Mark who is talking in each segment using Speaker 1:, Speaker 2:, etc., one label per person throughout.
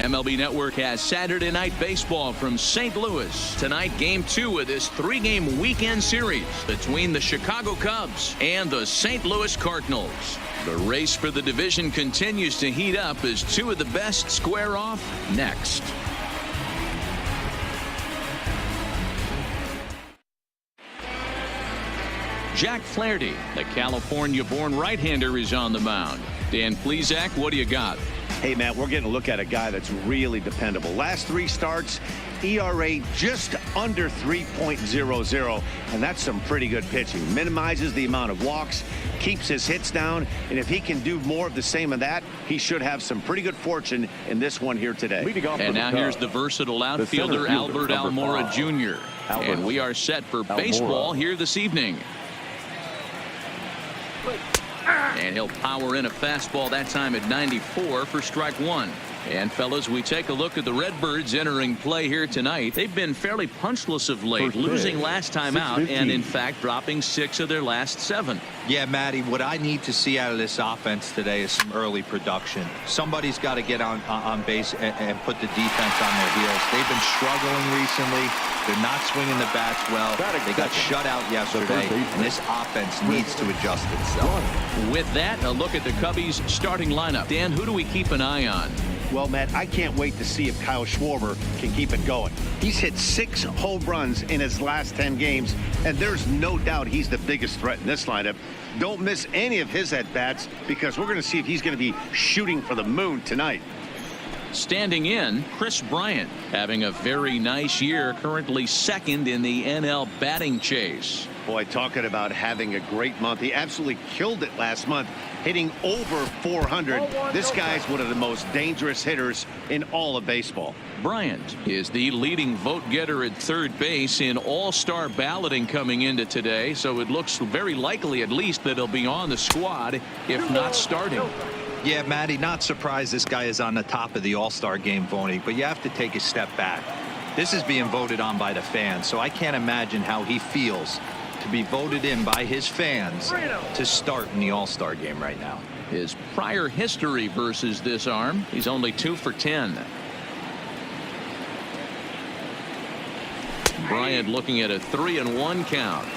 Speaker 1: MLB Network has Saturday Night Baseball from St. Louis. Tonight, Game 2 of this 3-game weekend series between the Chicago Cubs and the St. Louis Cardinals. The race for the division continues to heat up as two of the best square off next. Jack Flaherty, the California-born right-hander, is on the mound. Dan Plesac, what do you got?
Speaker 2: Hey, Matt, we're getting a look at a guy that's really dependable. Last 3 starts, ERA just under 3.00, and that's some pretty good pitching. Minimizes the amount of walks, keeps his hits down, and if he can do more of the same of that, he should have some pretty good fortune in this one here today.
Speaker 1: And now here's the versatile outfielder, Albert Almora Jr. And we are set for baseball here this evening. And he'll power in a fastball that time at 94 for strike 1. And fellas, we take a look at the Redbirds entering play here tonight. They've been fairly punchless of late, losing last time out and in fact dropping 6 of their last 7.
Speaker 3: Yeah, Matty, what I need to see out of this offense today is some early production. Somebody's got to get on base and put the defense on their heels. They've been struggling recently. They're not swinging the bats well. They got shut out yesterday, and this offense needs to adjust itself.
Speaker 1: With that, a look at the Cubbies starting lineup. Dan, who do we keep an eye on?
Speaker 2: Well, Matt, I can't wait to see if Kyle Schwarber can keep it going. He's hit 6 home runs in his last 10 games, and there's no doubt he's the biggest threat in this lineup. Don't miss any of his at-bats because we're going to see if he's going to be shooting for the moon tonight.
Speaker 1: Standing in, Chris Bryant, having a very nice year, currently 2nd in the NL batting chase.
Speaker 2: Boy, talking about having a great month. He absolutely killed it last month, hitting over 400. This guy's one of the most dangerous hitters in all of baseball.
Speaker 1: Bryant is the leading vote getter at third base in all-star balloting coming into today, so it looks very likely at least that he'll be on the squad, if not starting.
Speaker 3: Yeah, Matty, not surprised this guy is on the top of the All-Star game voting, but you have to take a step back. This is being voted on by the fans, so I can't imagine how he feels to be voted in by his fans to start in the All-Star game right now.
Speaker 1: His prior history versus this arm, he's only 2 for 10. Bryant looking at a 3-1 count.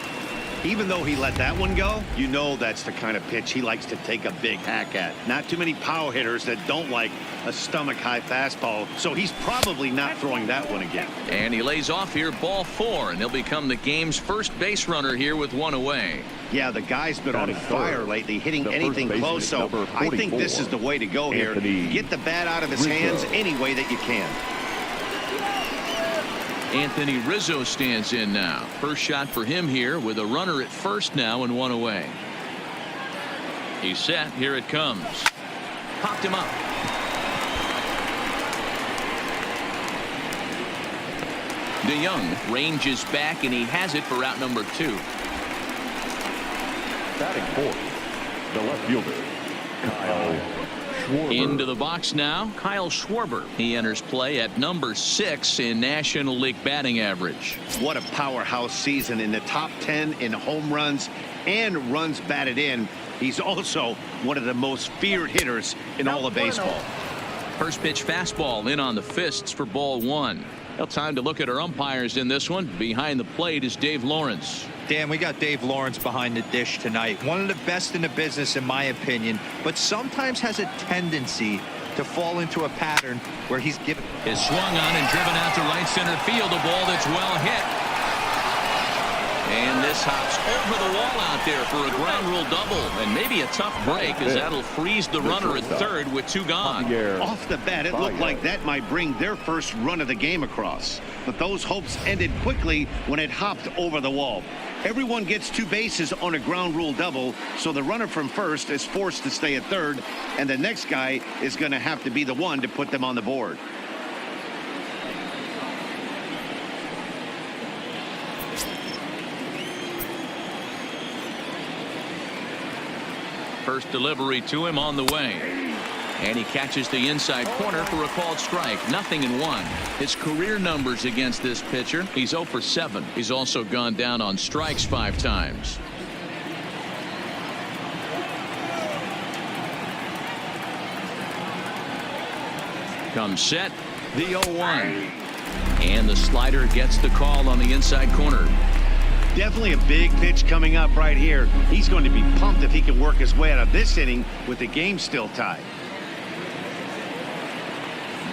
Speaker 2: Even though he let that one go, you know that's the kind of pitch he likes to take a big hack at. Not too many power hitters that don't like a stomach-high fastball, so he's probably not throwing that one again.
Speaker 1: And he lays off here, ball 4, and he'll become the game's first base runner here with 1 away.
Speaker 2: Yeah, the guy's been on fire lately, hitting anything close, so I think this is the way to go here. Get the bat out of his hands any way that you can.
Speaker 1: Anthony Rizzo stands in now. First shot for him here with a runner at first now and 1 away. He's set. Here it comes. Popped him up. DeYoung ranges back and he has it for out number 2.
Speaker 4: Batting fourth, the left fielder, Kyle Schwarber.
Speaker 1: Into the box now, Kyle Schwarber. He enters play at number 6 in National League batting average.
Speaker 2: What a powerhouse season, in the top 10 in home runs and runs batted in. He's also one of the most feared hitters in all of baseball.
Speaker 1: First pitch fastball in on the fists for ball 1. Well, time to look at our umpires in this one. Behind the plate is Dave Lawrence.
Speaker 3: Dan, we got Dave Lawrence behind the dish tonight. One of the best in the business, in my opinion, but sometimes has a tendency to fall into a pattern where he's given.
Speaker 1: Is swung on and driven out to right center field. A ball that's well hit. And this hops over the wall out there for a ground rule double. And maybe a tough break, as that'll freeze the runner at third with 2 gone.
Speaker 2: Off the bat, it looked like that might bring their first run of the game across. But those hopes ended quickly when it hopped over the wall. Everyone gets 2 bases on a ground rule double, so the runner from first is forced to stay at third, and the next guy is going to have to be the one to put them on the board.
Speaker 1: First delivery to him on the way. And he catches the inside corner for a called strike. 0-1. His career numbers against this pitcher, he's 0 for 7. He's also gone down on strikes 5 times. Comes set, the 0-1. And the slider gets the call on the inside corner.
Speaker 2: Definitely a big pitch coming up right here. He's going to be pumped if he can work his way out of this inning with the game still tied.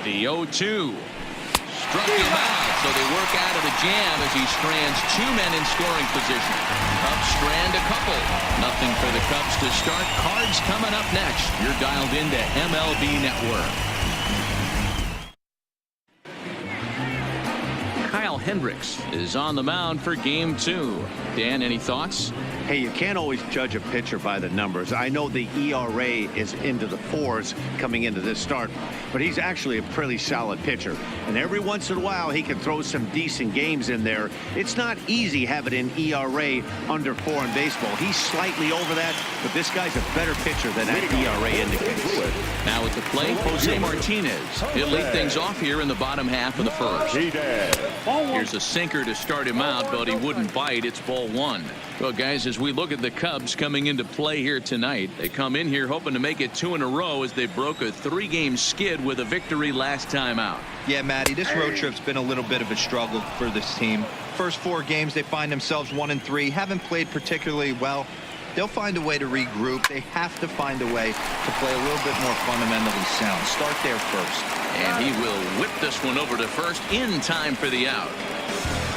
Speaker 1: The 0-2. Struck him out, so they work out of the jam as he strands two men in scoring position. Cubs strand a couple. Nothing for the Cubs to start. Cards coming up next. You're dialed into MLB Network. Kyle Hendricks is on the mound for game 2. Dan, any thoughts?
Speaker 2: Hey, you can't always judge a pitcher by the numbers. I know the ERA is into the 4s coming into this start, but he's actually a pretty solid pitcher. And every once in a while, he can throw some decent games in there. It's not easy having an ERA under 4 in baseball. He's slightly over that, but this guy's a better pitcher than that ERA indicates.
Speaker 1: Now at the plate, Jose Martinez. He'll lead things off here in the bottom half of the first. Here's a sinker to start him out, but he wouldn't bite. It's ball 1. Well, guys, as we look at the Cubs coming into play here tonight, they come in here hoping to make it 2 in a row as they broke a 3-game skid with a victory last time out.
Speaker 3: Yeah, Matty, this road trip's been a little bit of a struggle for this team. First 4 games, they find themselves 1-3, haven't played particularly well. They'll find a way to regroup. They have to find a way to play a little bit more fundamentally sound. Start there first.
Speaker 1: And he will whip this one over to first in time for the out.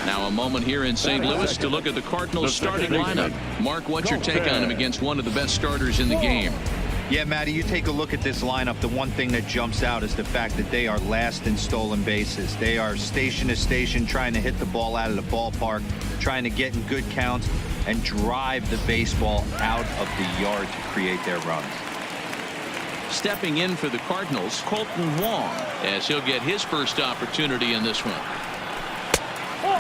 Speaker 1: Now a moment here in St. Louis to look at the Cardinals starting lineup. Mark, what's your take on him against one of the best starters in the game?
Speaker 3: Yeah, Matty, you take a look at this lineup. The one thing that jumps out is the fact that they are last in stolen bases. They are station to station trying to hit the ball out of the ballpark, trying to get in good counts and drive the baseball out of the yard to create their runs.
Speaker 1: Stepping in for the Cardinals, Colton Wong, as he'll get his first opportunity in this one.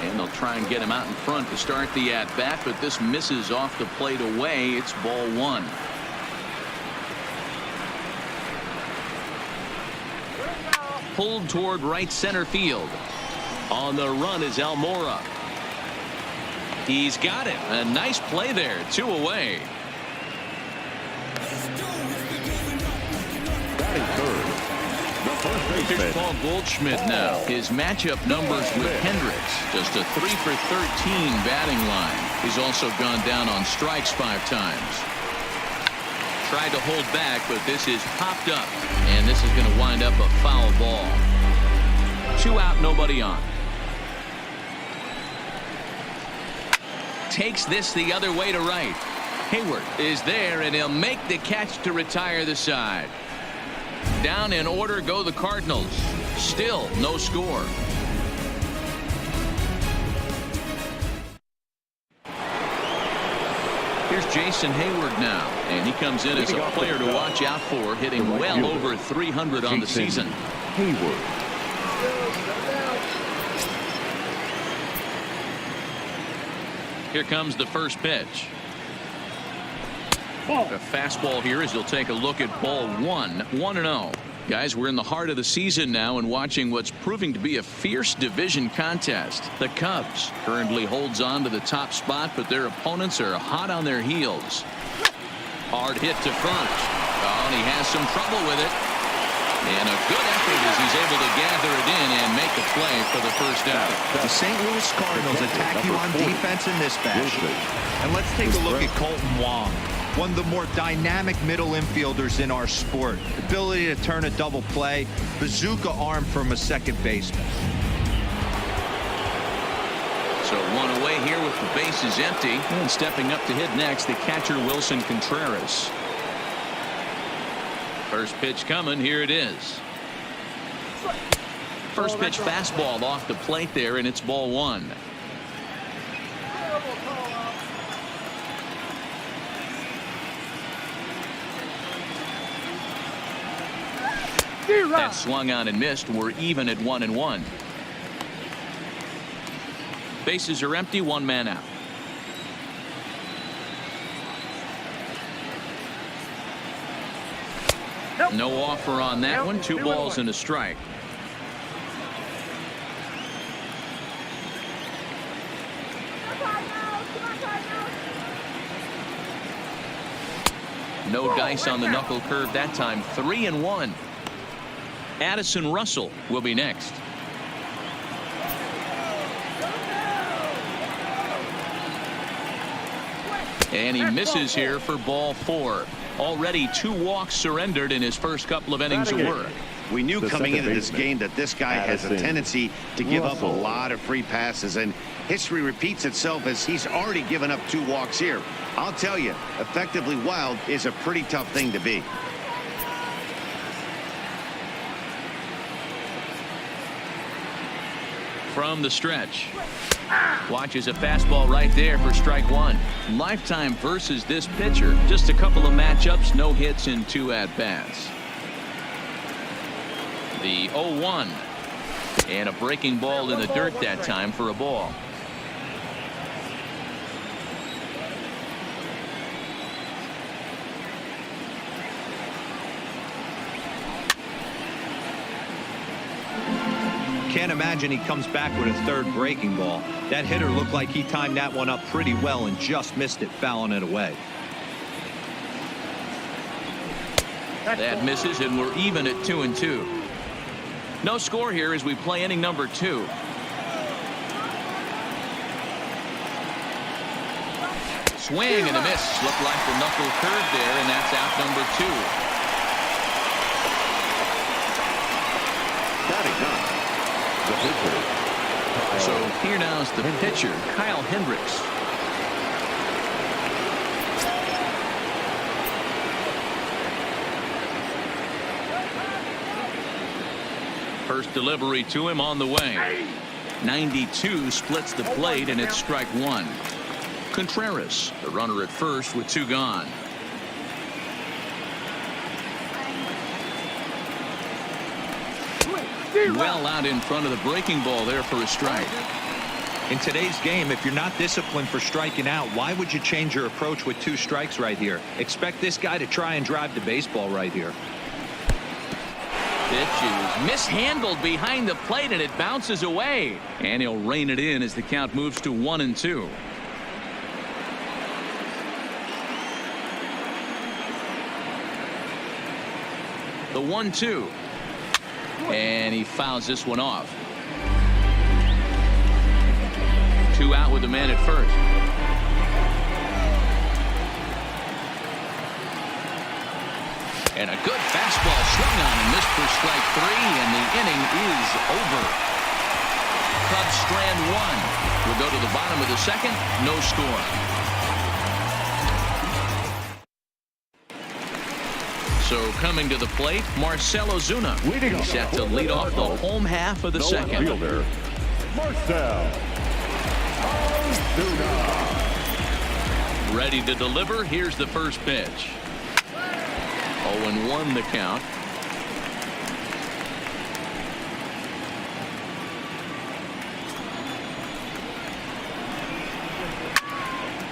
Speaker 1: And they'll try and get him out in front to start the at-bat, but this misses off the plate away. It's ball 1. Pulled toward right center field. On the run is Almora. He's got it. A nice play there. 2 away.
Speaker 4: Batting third, the first
Speaker 1: Here's
Speaker 4: baseman.
Speaker 1: Paul Goldschmidt now. His matchup numbers with Hendricks. Just a 3 for 13 batting line. He's also gone down on strikes 5 times. Tried to hold back, but this is popped up. And this is going to wind up a foul ball. 2 out, nobody on. Takes this the other way to right. Hayward is there, and he'll make the catch to retire the side. Down in order go the Cardinals. Still no score. Here's Jason Hayward now, and he comes in as a player to watch out for, hitting well over 300 on the season.
Speaker 4: Hayward.
Speaker 1: Here comes the first pitch. A fastball here as you'll take a look at ball 1. 1-0. Guys, we're in the heart of the season now and watching what's proving to be a fierce division contest. The Cubs currently holds on to the top spot, but their opponents are hot on their heels. Hard hit to first. Oh, and he has some trouble with it. And a good effort as he's able to gather it in and make the play for the first out.
Speaker 3: The St. Louis Cardinals attack you on defense in this fashion. And let's take a look at Colton Wong, one of the more dynamic middle infielders in our sport. Ability to turn a double play, bazooka arm from a second baseman.
Speaker 1: So 1 away here with the bases empty. And stepping up to hit next, the catcher Wilson Contreras. First pitch coming. Here it is. First pitch fastball off the plate there, and it's ball 1. That swung on and missed. We're even at 1-1. Bases are empty. 1 man out. No offer on that one. 2 balls and a strike. No dice on the knuckle curve that time. 3-1. Addison Russell will be next. And he misses here for ball 4. Already 2 walks surrendered in his first couple of innings of work.
Speaker 2: We knew coming into this game that this guy has a tendency to give up a lot of free passes, and history repeats itself as he's already given up 2 walks here. I'll tell you, effectively wild is a pretty tough thing to be.
Speaker 1: From the stretch. Watches a fastball right there for strike 1. Lifetime versus this pitcher. Just a couple of matchups, no hits in 2 at-bats. The 0-1. And a breaking ball in the dirt that time for a ball.
Speaker 3: Can't imagine he comes back with a 3rd breaking ball. That hitter looked like he timed that one up pretty well and just missed it, fouling it away.
Speaker 1: That misses, and we're even at 2-2. No score here as we play inning number 2. Swing and a miss. Looked like the knuckle curve there, and that's out number 2.
Speaker 4: Batting up, the pitcher.
Speaker 1: So here now is the pitcher, Kyle Hendricks. First delivery to him on the way. 92 splits the plate, and it's strike 1. Contreras, the runner at first with 2 gone. Well out in front of the breaking ball there for a strike.
Speaker 3: In today's game, if you're not disciplined for striking out, why would you change your approach with 2 strikes right here? Expect this guy to try and drive the baseball right here.
Speaker 1: Pitch is mishandled behind the plate, and it bounces away. And he'll rein it in as the count moves to 1-2. The 1-2. And he fouls this one off. 2 out with the man at first. And a good fastball swung on and missed for strike 3, and the inning is over. Cubs strand 1. We'll go to the bottom of the 2nd. No score. So coming to the plate, Marcell Ozuna. He's set to lead off the home half of the 2nd.
Speaker 4: Fielder, Marcell Ozuna.
Speaker 1: Ready to deliver. Here's the first pitch. 0-1 the count.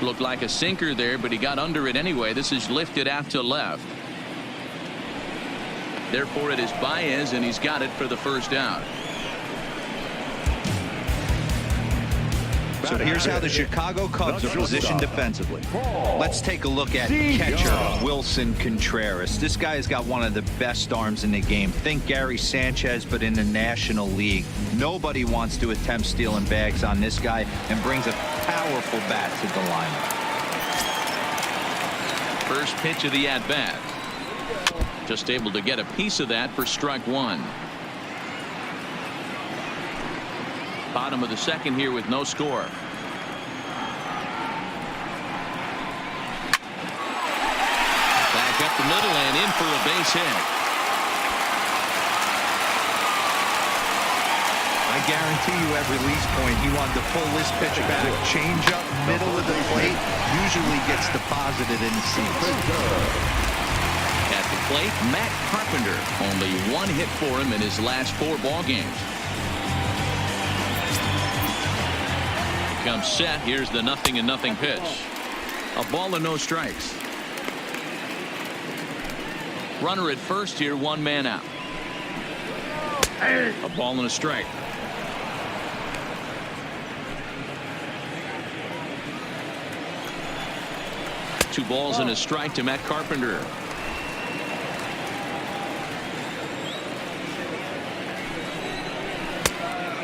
Speaker 1: Looked like a sinker there, but he got under it anyway. This is lifted out to left. Therefore, it is Baez, and he's got it for the first out.
Speaker 3: So here's how the Chicago Cubs are positioned defensively. Let's take a look at catcher Wilson Contreras. This guy has got one of the best arms in the game. Think Gary Sanchez, but in the National League. Nobody wants to attempt stealing bags on this guy, and brings a powerful bat to the lineup.
Speaker 1: First pitch of the at-bat. Just able to get a piece of that for strike 1. Bottom of the 2nd here with no score. Back up the middle and in for a base hit.
Speaker 3: I guarantee you at release point he wanted to pull this pitch back. Change up middle of the plate. Usually gets deposited in the seats.
Speaker 1: At the plate, Matt Carpenter. Only 1 hit for him in his last 4 ball games. Comes set. Here's the 0-0 pitch. A ball and no strikes. Runner at first here, 1 man out. A ball and a strike. Two balls and a strike to Matt Carpenter.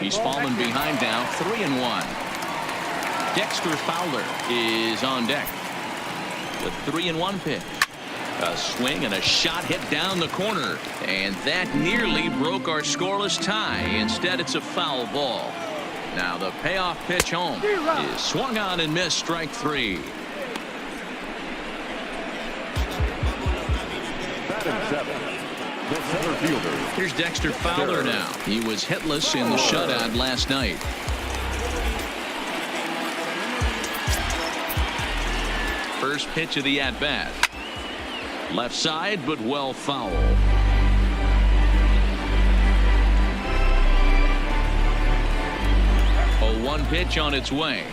Speaker 1: He's fallen behind now, 3-1. Dexter Fowler is on deck. The 3-1 pitch. A swing and a shot hit down the corner, and that nearly broke our scoreless tie. Instead, it's a foul ball. Now the payoff pitch home is swung on and missed, strike 3.
Speaker 4: Batting 7, the center fielder.
Speaker 1: Here's Dexter Fowler now. He was hitless in the shutout last night. First pitch of the at-bat. Left side, but well foul. A 1 pitch on its way.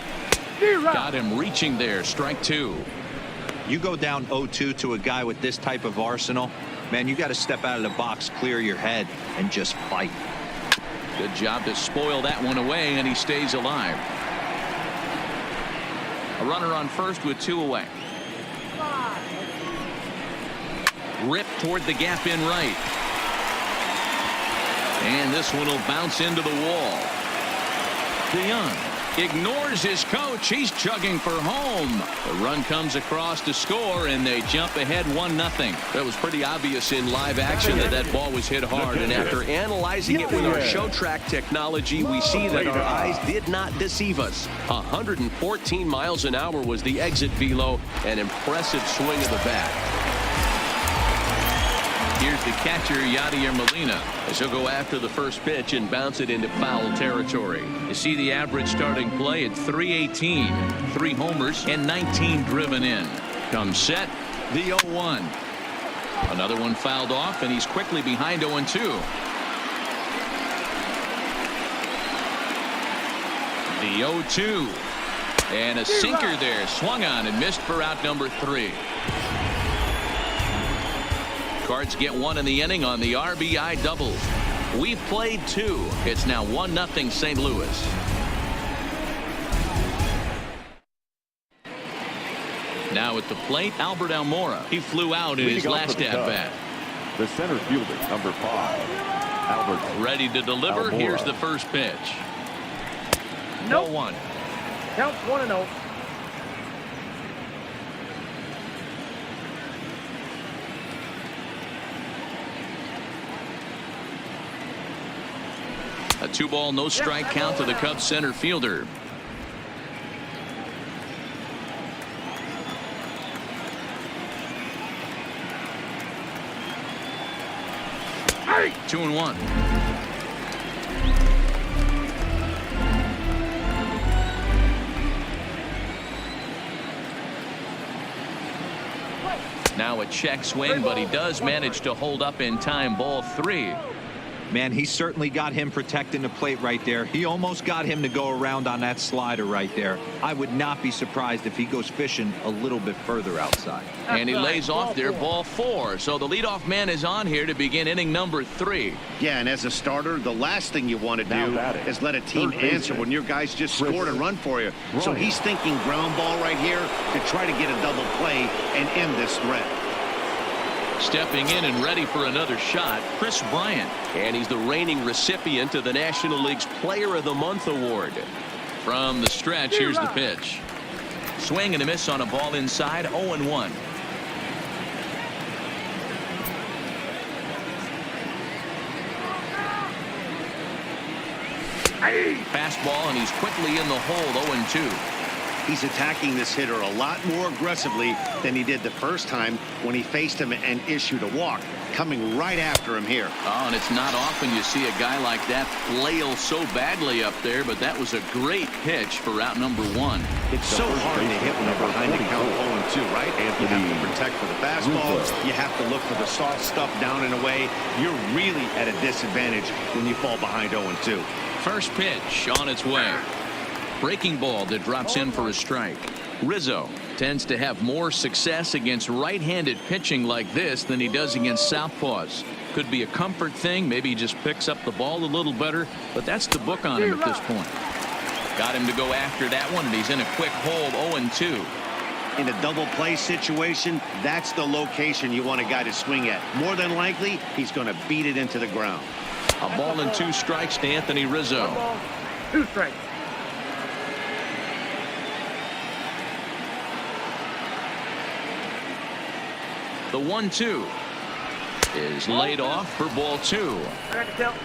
Speaker 1: Got him reaching there, strike 2.
Speaker 3: You go down 0-2 to a guy with this type of arsenal, man, you got to step out of the box, clear your head, and just fight.
Speaker 1: Good job to spoil that one away, and he stays alive. A runner on first with 2 away. Ripped toward the gap in right. And this one will bounce into the wall. DeYoung ignores his coach. He's chugging for home. The run comes across to score, and they jump ahead 1-0.
Speaker 5: That was pretty obvious in live action that ball was hit hard, and after analyzing it with our show track technology, we see that our eyes did not deceive us. 114 miles an hour was the exit velo. An impressive swing of the bat.
Speaker 1: Here's the catcher, Yadier Molina, as he'll go after the first pitch and bounce it into foul territory. You see the average starting play at 318, 3 homers and 19 driven in. Comes set, the 0-1. Another one fouled off, and he's quickly behind 0-2. The 0-2. And a sinker there, swung on and missed for out number 3. Cards get 1 in the inning on the RBI double. We've played 2. It's now 1-0 St. Louis. Now at the plate, Albert Almora. He flew out in his last at-bat.
Speaker 4: The center fielder, number 5, Albert.
Speaker 1: Ready to deliver.
Speaker 4: Almora.
Speaker 1: Here's the first pitch.
Speaker 6: Nope.
Speaker 1: 0-1.
Speaker 6: Counts 1-0.
Speaker 1: A 2-ball, no strike count to the Cubs center fielder. Hey! 2-1. Now a check swing, but he does manage to hold up in time. Ball 3.
Speaker 3: Man, he certainly got him protecting the plate right there. He almost got him to go around on that slider right there. I would not be surprised if he goes fishing a little bit further outside.
Speaker 1: And he lays off there, ball 4. So the leadoff man is on here to begin inning number 3.
Speaker 2: Yeah, and as a starter, the last thing you want to do is let a team answer when your guys just scored a run for you. So he's thinking ground ball right here to try to get a double play and end this threat.
Speaker 1: Stepping in and ready for another shot, Chris Bryant.
Speaker 5: And he's the reigning recipient of the National League's Player of the Month award.
Speaker 1: From the stretch, here's the pitch. Swing and a miss on a ball inside, 0-1. Fastball, and he's quickly in the hole, 0-2.
Speaker 2: He's attacking this hitter a lot more aggressively than he did the first time when he faced him and issued a walk. Coming right after him here.
Speaker 1: Oh, and it's not often you see a guy like that flail so badly up there, but that was a great pitch for out number 1.
Speaker 2: It's so hard to hit when you're behind the count 0-2, right? You have to protect for the fastball. You have to look for the soft stuff down and away. You're really at a disadvantage when you fall behind 0-2.
Speaker 1: First pitch on its way. Breaking ball that drops in for a strike. Rizzo tends to have more success against right-handed pitching like this than he does against southpaws. Could be a comfort thing. Maybe he just picks up the ball a little better, but that's the book on him at this point. Got him to go after that one, and he's in a quick hold, 0-2.
Speaker 2: In a double play situation, that's the location you want a guy to swing at. More than likely, he's going to beat it into the ground.
Speaker 1: A ball and 2 strikes to Anthony Rizzo.
Speaker 6: 1 ball, 2 strikes.
Speaker 1: The 1-2 is laid off for ball 2.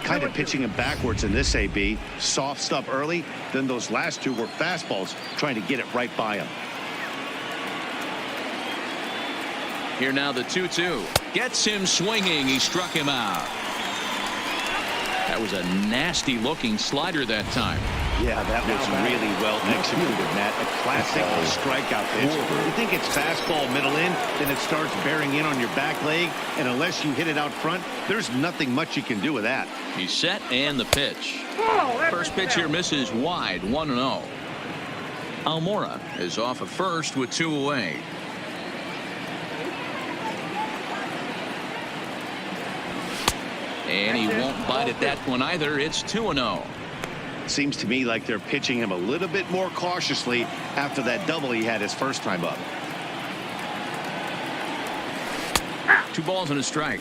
Speaker 2: Kind of pitching him backwards in this AB. Soft stuff early, then those last 2 were fastballs trying to get it right by him.
Speaker 1: Here now the 2-2. Gets him swinging. He struck him out. That was a nasty looking slider that time.
Speaker 2: Yeah, that was really well executed, Matt. A classic strikeout pitch. You think it's fastball middle in, then it starts bearing in on your back leg, and unless you hit it out front, there's nothing much you can do with that.
Speaker 1: He's set and the pitch. First pitch here misses wide, 1-0. Almora is off at first with 2 away. And he won't bite at that one either. It's 2-0.
Speaker 2: Seems to me like they're pitching him a little bit more cautiously after that double he had his first time up.
Speaker 1: 2 balls and a strike.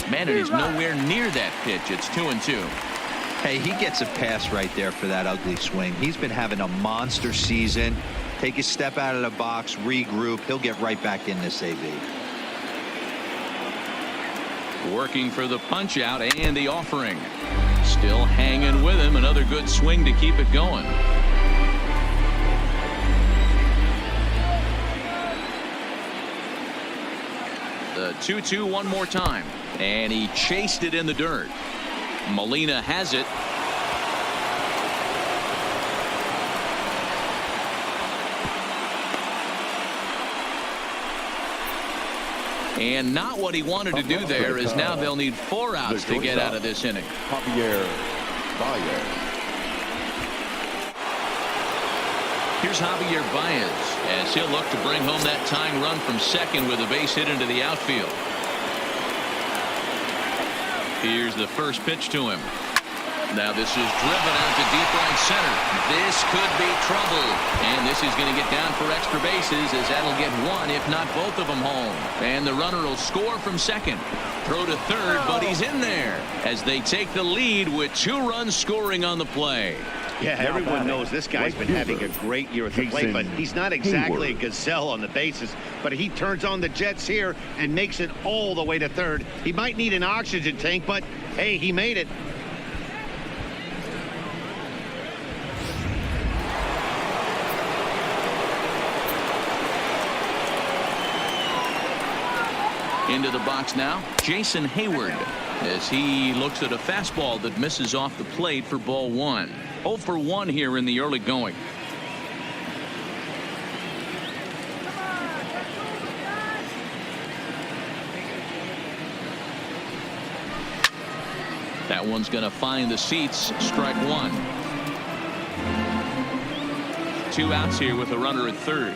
Speaker 1: Man, and he's nowhere near that pitch. It's 2-2.
Speaker 3: Hey, he gets a pass right there for that ugly swing. He's been having a monster season. Take a step out of the box, regroup. He'll get right back in this AV.
Speaker 1: Working for the punch out and the offering. Still hanging with him. Another good swing to keep it going. The 2-2 one more time. And he chased it in the dirt. Molina has it. And not what he wanted to do there, as now they'll need 4 outs to get out of this inning. Here's Javier Baez as he'll look to bring home that tying run from second with a base hit into the outfield. Here's the first pitch to him. Now this is driven out to deep right center. This could be trouble. And this is going to get down for extra bases, as that'll get 1, if not both of them, home. And the runner will score from second. Throw to third, but he's in there as they take the lead with 2 runs scoring on the play.
Speaker 2: Yeah, everyone knows this guy's been having a great year at the plate, but he's not exactly a gazelle on the bases. But he turns on the Jets here and makes it all the way to third. He might need an oxygen tank, but hey, he made it.
Speaker 1: Into the box now, Jason Hayward, as he looks at a fastball that misses off the plate for ball 1. 0 for 1 here in the early going. That one's going to find the seats. Strike 1. 2 outs here with a runner at third.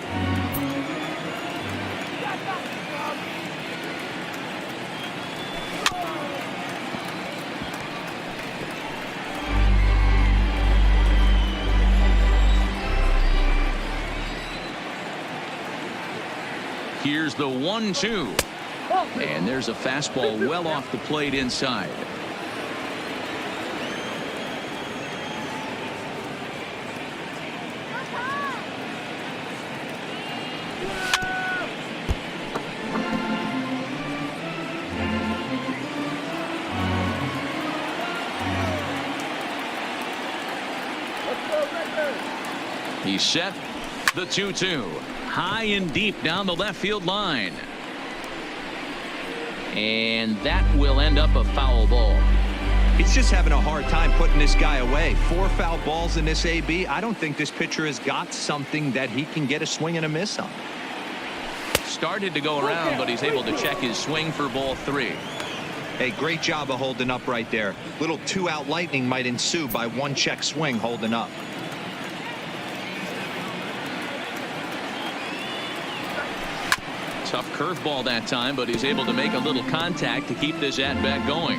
Speaker 1: Here's the 1-2. And there's a fastball well off the plate inside. He's set. The 2-2. High and deep down the left field line. And that will end up a foul ball.
Speaker 3: He's just having a hard time putting this guy away. 4 foul balls in this AB. I don't think this pitcher has got something that he can get a swing and a miss on.
Speaker 1: Started to go around, but he's able to check his swing for ball 3.
Speaker 3: Hey, great job of holding up right there. Little 2-out lightning might ensue by 1 check swing holding up.
Speaker 1: Tough curveball that time, but he's able to make a little contact to keep this at-bat going.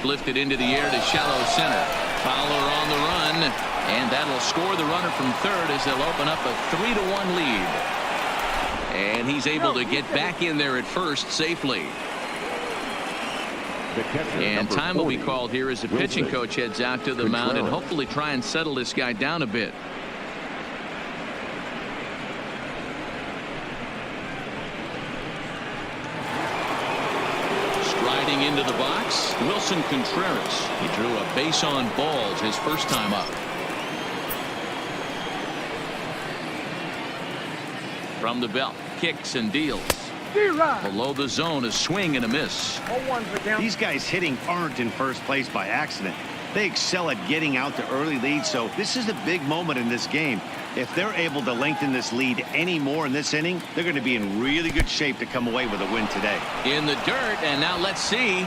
Speaker 1: lifted into the air to shallow center. Fowler on the run, and that'll score the runner from third as they'll open up a 3-1 lead. And he's able to get back in there at first safely. And time will be called here as the pitching coach heads out to the mound and hopefully try and settle this guy down a bit. Striding into the box, Wilson Contreras. He drew a base on balls his first time up. From the belt, kicks and deals. Below the zone, a swing and a miss.
Speaker 2: These guys hitting aren't in first place by accident. They excel at getting out to early leads, so this is a big moment in this game. If they're able to lengthen this lead any more in this inning, they're going to be in really good shape to come away with a win today.
Speaker 1: In the dirt, and now let's see.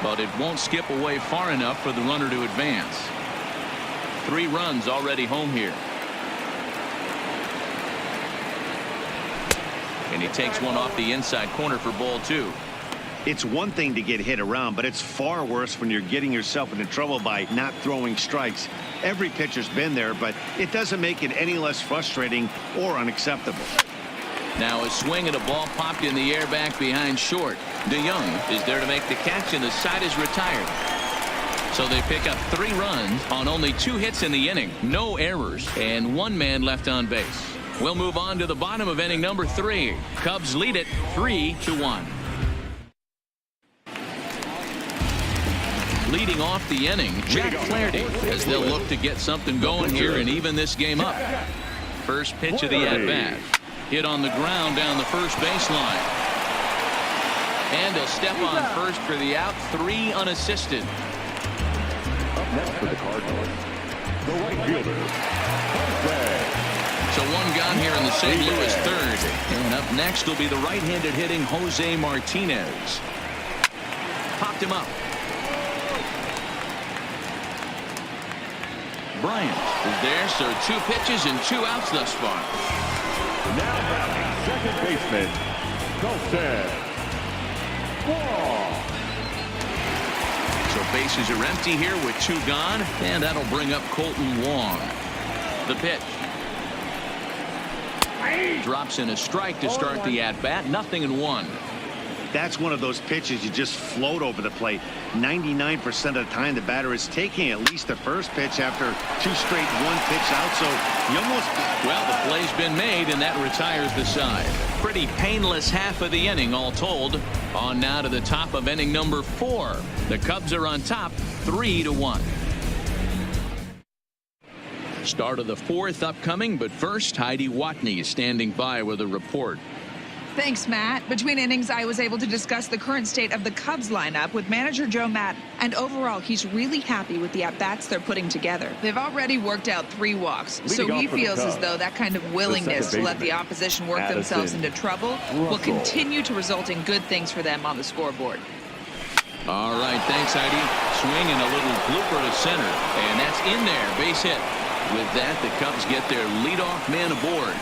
Speaker 1: But it won't skip away far enough for the runner to advance. 3 runs already home here. And he takes one off the inside corner for ball 2.
Speaker 2: It's one thing to get hit around, but it's far worse when you're getting yourself into trouble by not throwing strikes. Every pitcher's been there, but it doesn't make it any less frustrating or unacceptable.
Speaker 1: Now a swing and a ball popped in the air back behind short. DeYoung is there to make the catch, and the side is retired. So they pick up 3 runs on only 2 hits in the inning. No errors, and 1 man left on base. We'll move on to the bottom of inning number 3. Cubs lead it 3-1. Leading off the inning, Jack Flaherty, as they'll look to get something going here and even this game up. First pitch of the at-bat. Hit on the ground down the first baseline. And he'll step on first for the out, 3 unassisted.
Speaker 4: Up next for the Cardinals, the right fielder.
Speaker 1: So 1 gone here in the St. Louis third. And up next will be the right-handed hitting Jose Martinez. Popped him up. Bryant is there, so 2 pitches and 2 outs thus far.
Speaker 4: Now batting second baseman, Colton Wong.
Speaker 1: So bases are empty here with 2 gone, and that'll bring up Colton Wong. The pitch. Drops in a strike to start the at-bat. 0-1.
Speaker 2: That's one of those pitches you just float over the plate. 99% of the time the batter is taking at least the first pitch after 2 straight 1-pitch out. So you almost...
Speaker 1: Well, the play's been made, and that retires the side. Pretty painless half of the inning all told. On now to the top of inning number 4. The Cubs are on top 3-1. Start of the 4th upcoming, but first Heidi Watney is standing by with a report.
Speaker 7: Thanks, Matt. Between innings, I was able to discuss the current state of the Cubs lineup with manager Joe Maddon, and overall, he's really happy with the at-bats they're putting together. They've already worked out 3 walks, so he feels as though that kind of willingness to let the opposition work themselves into trouble will continue to result in good things for them on the scoreboard.
Speaker 1: All right, thanks, Heidi. Swing and a little blooper to center, and that's in there, base hit. With that, the Cubs get their leadoff man aboard.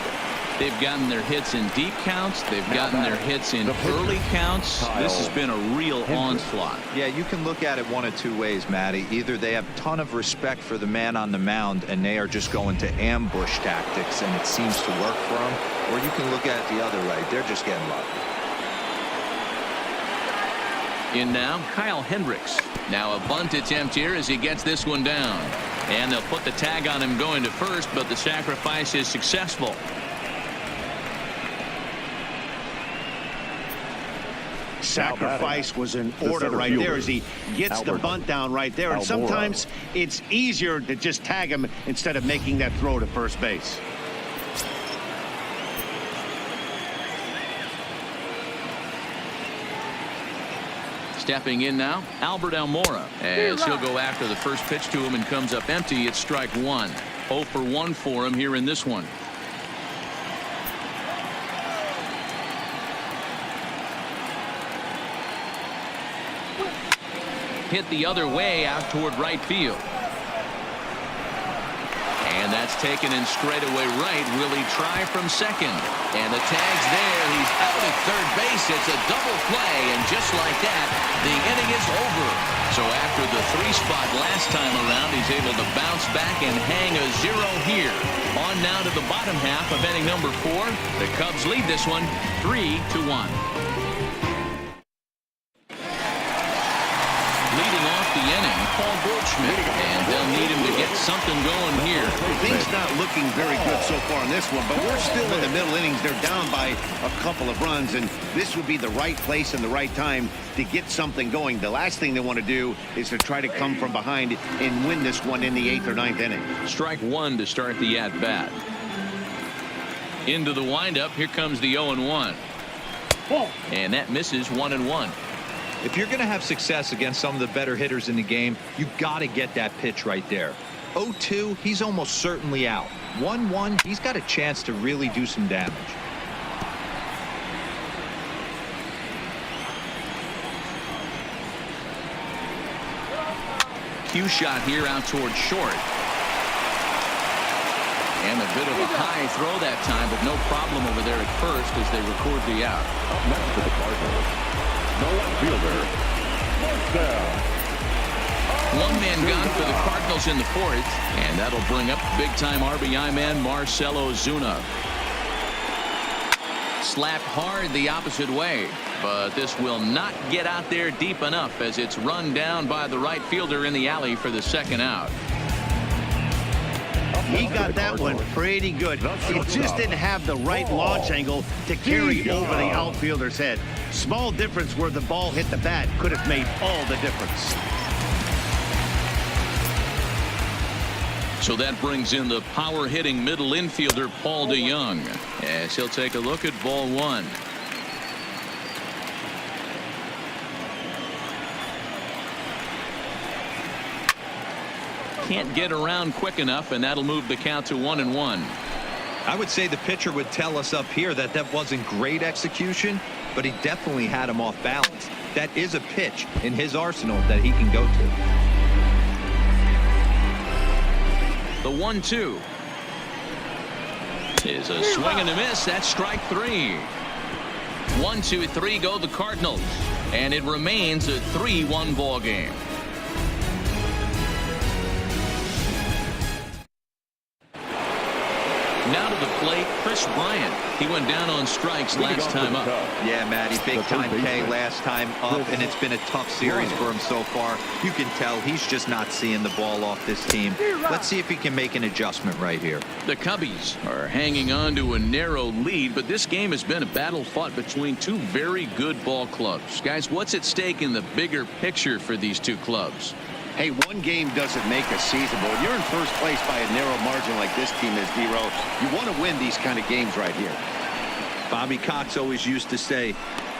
Speaker 1: They've gotten their hits in deep counts. They've gotten their hits in early counts. This has been a real onslaught.
Speaker 3: Yeah, you can look at it one of 2 ways, Matty. Either they have a ton of respect for the man on the mound and they are just going to ambush tactics and it seems to work for them, or you can look at it the other way. They're just getting lucky.
Speaker 1: In now, Kyle Hendricks. Now a bunt attempt here as he gets this one down. And they'll put the tag on him going to first, but the sacrifice is successful.
Speaker 2: Sacrifice was in order right there as he gets the bunt down right there. And sometimes it's easier to just tag him instead of making that throw to first base.
Speaker 1: Stepping in now, Albert Almora, as he'll go after the first pitch to him and comes up empty. It's strike 1. 0 for 1 for him here in this one. Hit the other way out toward right field. And that That's taken in straightaway right. Will he try from second? And the tag's there. He's out at third base. It's a double play, and just like that, the inning is over. So after the 3 spot last time around, he's able to bounce back and hang a 0 here. On now to the bottom half of inning number 4. The Cubs lead this one 3-1. Leading off the inning, Paul Goldschmidt, and they'll need him to get something going here.
Speaker 2: Things not looking very good so far in this one, but we're still in the middle innings. They're down by a couple of runs, and this would be the right place and the right time to get something going. The last thing they want to do is to try to come from behind and win this one in the 8th or 9th inning.
Speaker 1: Strike 1 to start the at-bat. Into the windup, here comes the 0-1. And that misses 1-1.
Speaker 3: If you're going to have success against some of the better hitters in the game, you got to get that pitch right there. 0-2, he's almost certainly out. 1-1, he's got a chance to really do some damage.
Speaker 1: Cue shot here out towards short. And a bit of a high throw that time, but no problem over there at first as they record the out.
Speaker 4: Up next for the Cardinals, the left fielder,
Speaker 1: One man gone for the Cardinals in the 4th, and that'll bring up big-time RBI man Marcell Ozuna. Slapped hard the opposite way, but this will not get out there deep enough as it's run down by the right fielder in the alley for the 2nd out.
Speaker 2: He got that one pretty good. He just didn't have the right launch angle to carry over the outfielder's head. Small difference where the ball hit the bat could have made all the difference.
Speaker 1: So that brings in the power-hitting middle infielder Paul DeJong as he'll take a look at ball 1. Can't get around quick enough, and that'll move the count to 1-1.
Speaker 3: I would say the pitcher would tell us up here that that wasn't great execution, but he definitely had him off balance. That is a pitch in his arsenal that he can go to.
Speaker 1: The 1-2 is a swing and a miss. That's strike 3. 1-2-3 go the Cardinals, and it remains a 3-1 ball game. Now to the plate, Chris Bryant. He went down on strikes last time up.
Speaker 3: Yeah, Matty, big time K last time up, and it's been a tough series for him so far. You can tell he's just not seeing the ball off this team. Let's see if he can make an adjustment right here.
Speaker 1: The Cubbies are hanging on to a narrow lead, but this game has been a battle fought between two very good ball clubs. Guys, what's at stake in the bigger picture for these two clubs?
Speaker 2: Hey, one game doesn't make a season, but when you're in first place by a narrow margin like this team is, D-Row, you want to win these kind of games right here.
Speaker 3: Bobby Cox always used to say,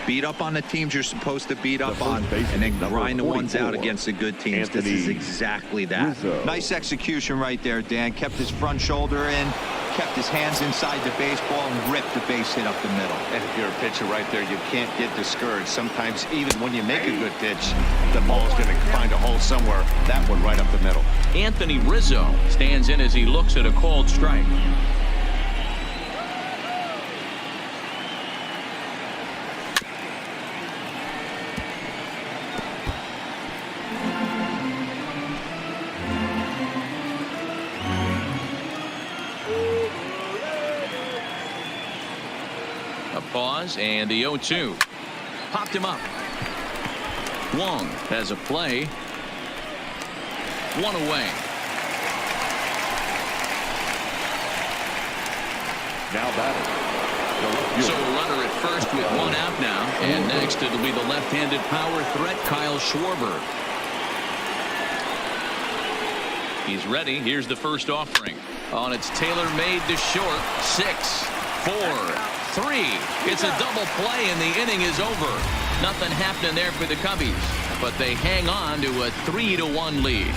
Speaker 3: beat up on the teams you're supposed to beat up on, and then grind the ones out against the good teams. This is exactly that. Nice execution right there, Dan. Kept his front shoulder in, kept his hands inside the baseball, and ripped the base hit up the middle.
Speaker 2: And if you're a pitcher right there, you can't get discouraged. Sometimes even when you make a good pitch, the ball's going to find a hole somewhere. That one right up the middle.
Speaker 1: Anthony Rizzo stands in as he looks at a called strike. Pause and the 0-2 popped him up. Wong has a play. One away.
Speaker 4: Now batting.
Speaker 1: So a runner at first with one out now, and next it'll be the left-handed power threat Kyle Schwarber. He's ready. Here's the first offering. On it's tailor-made to short. 6, 4, 3. It's a double play, and the inning is over. Nothing happening there for the Cubbies, but they hang on to a 3-1 lead.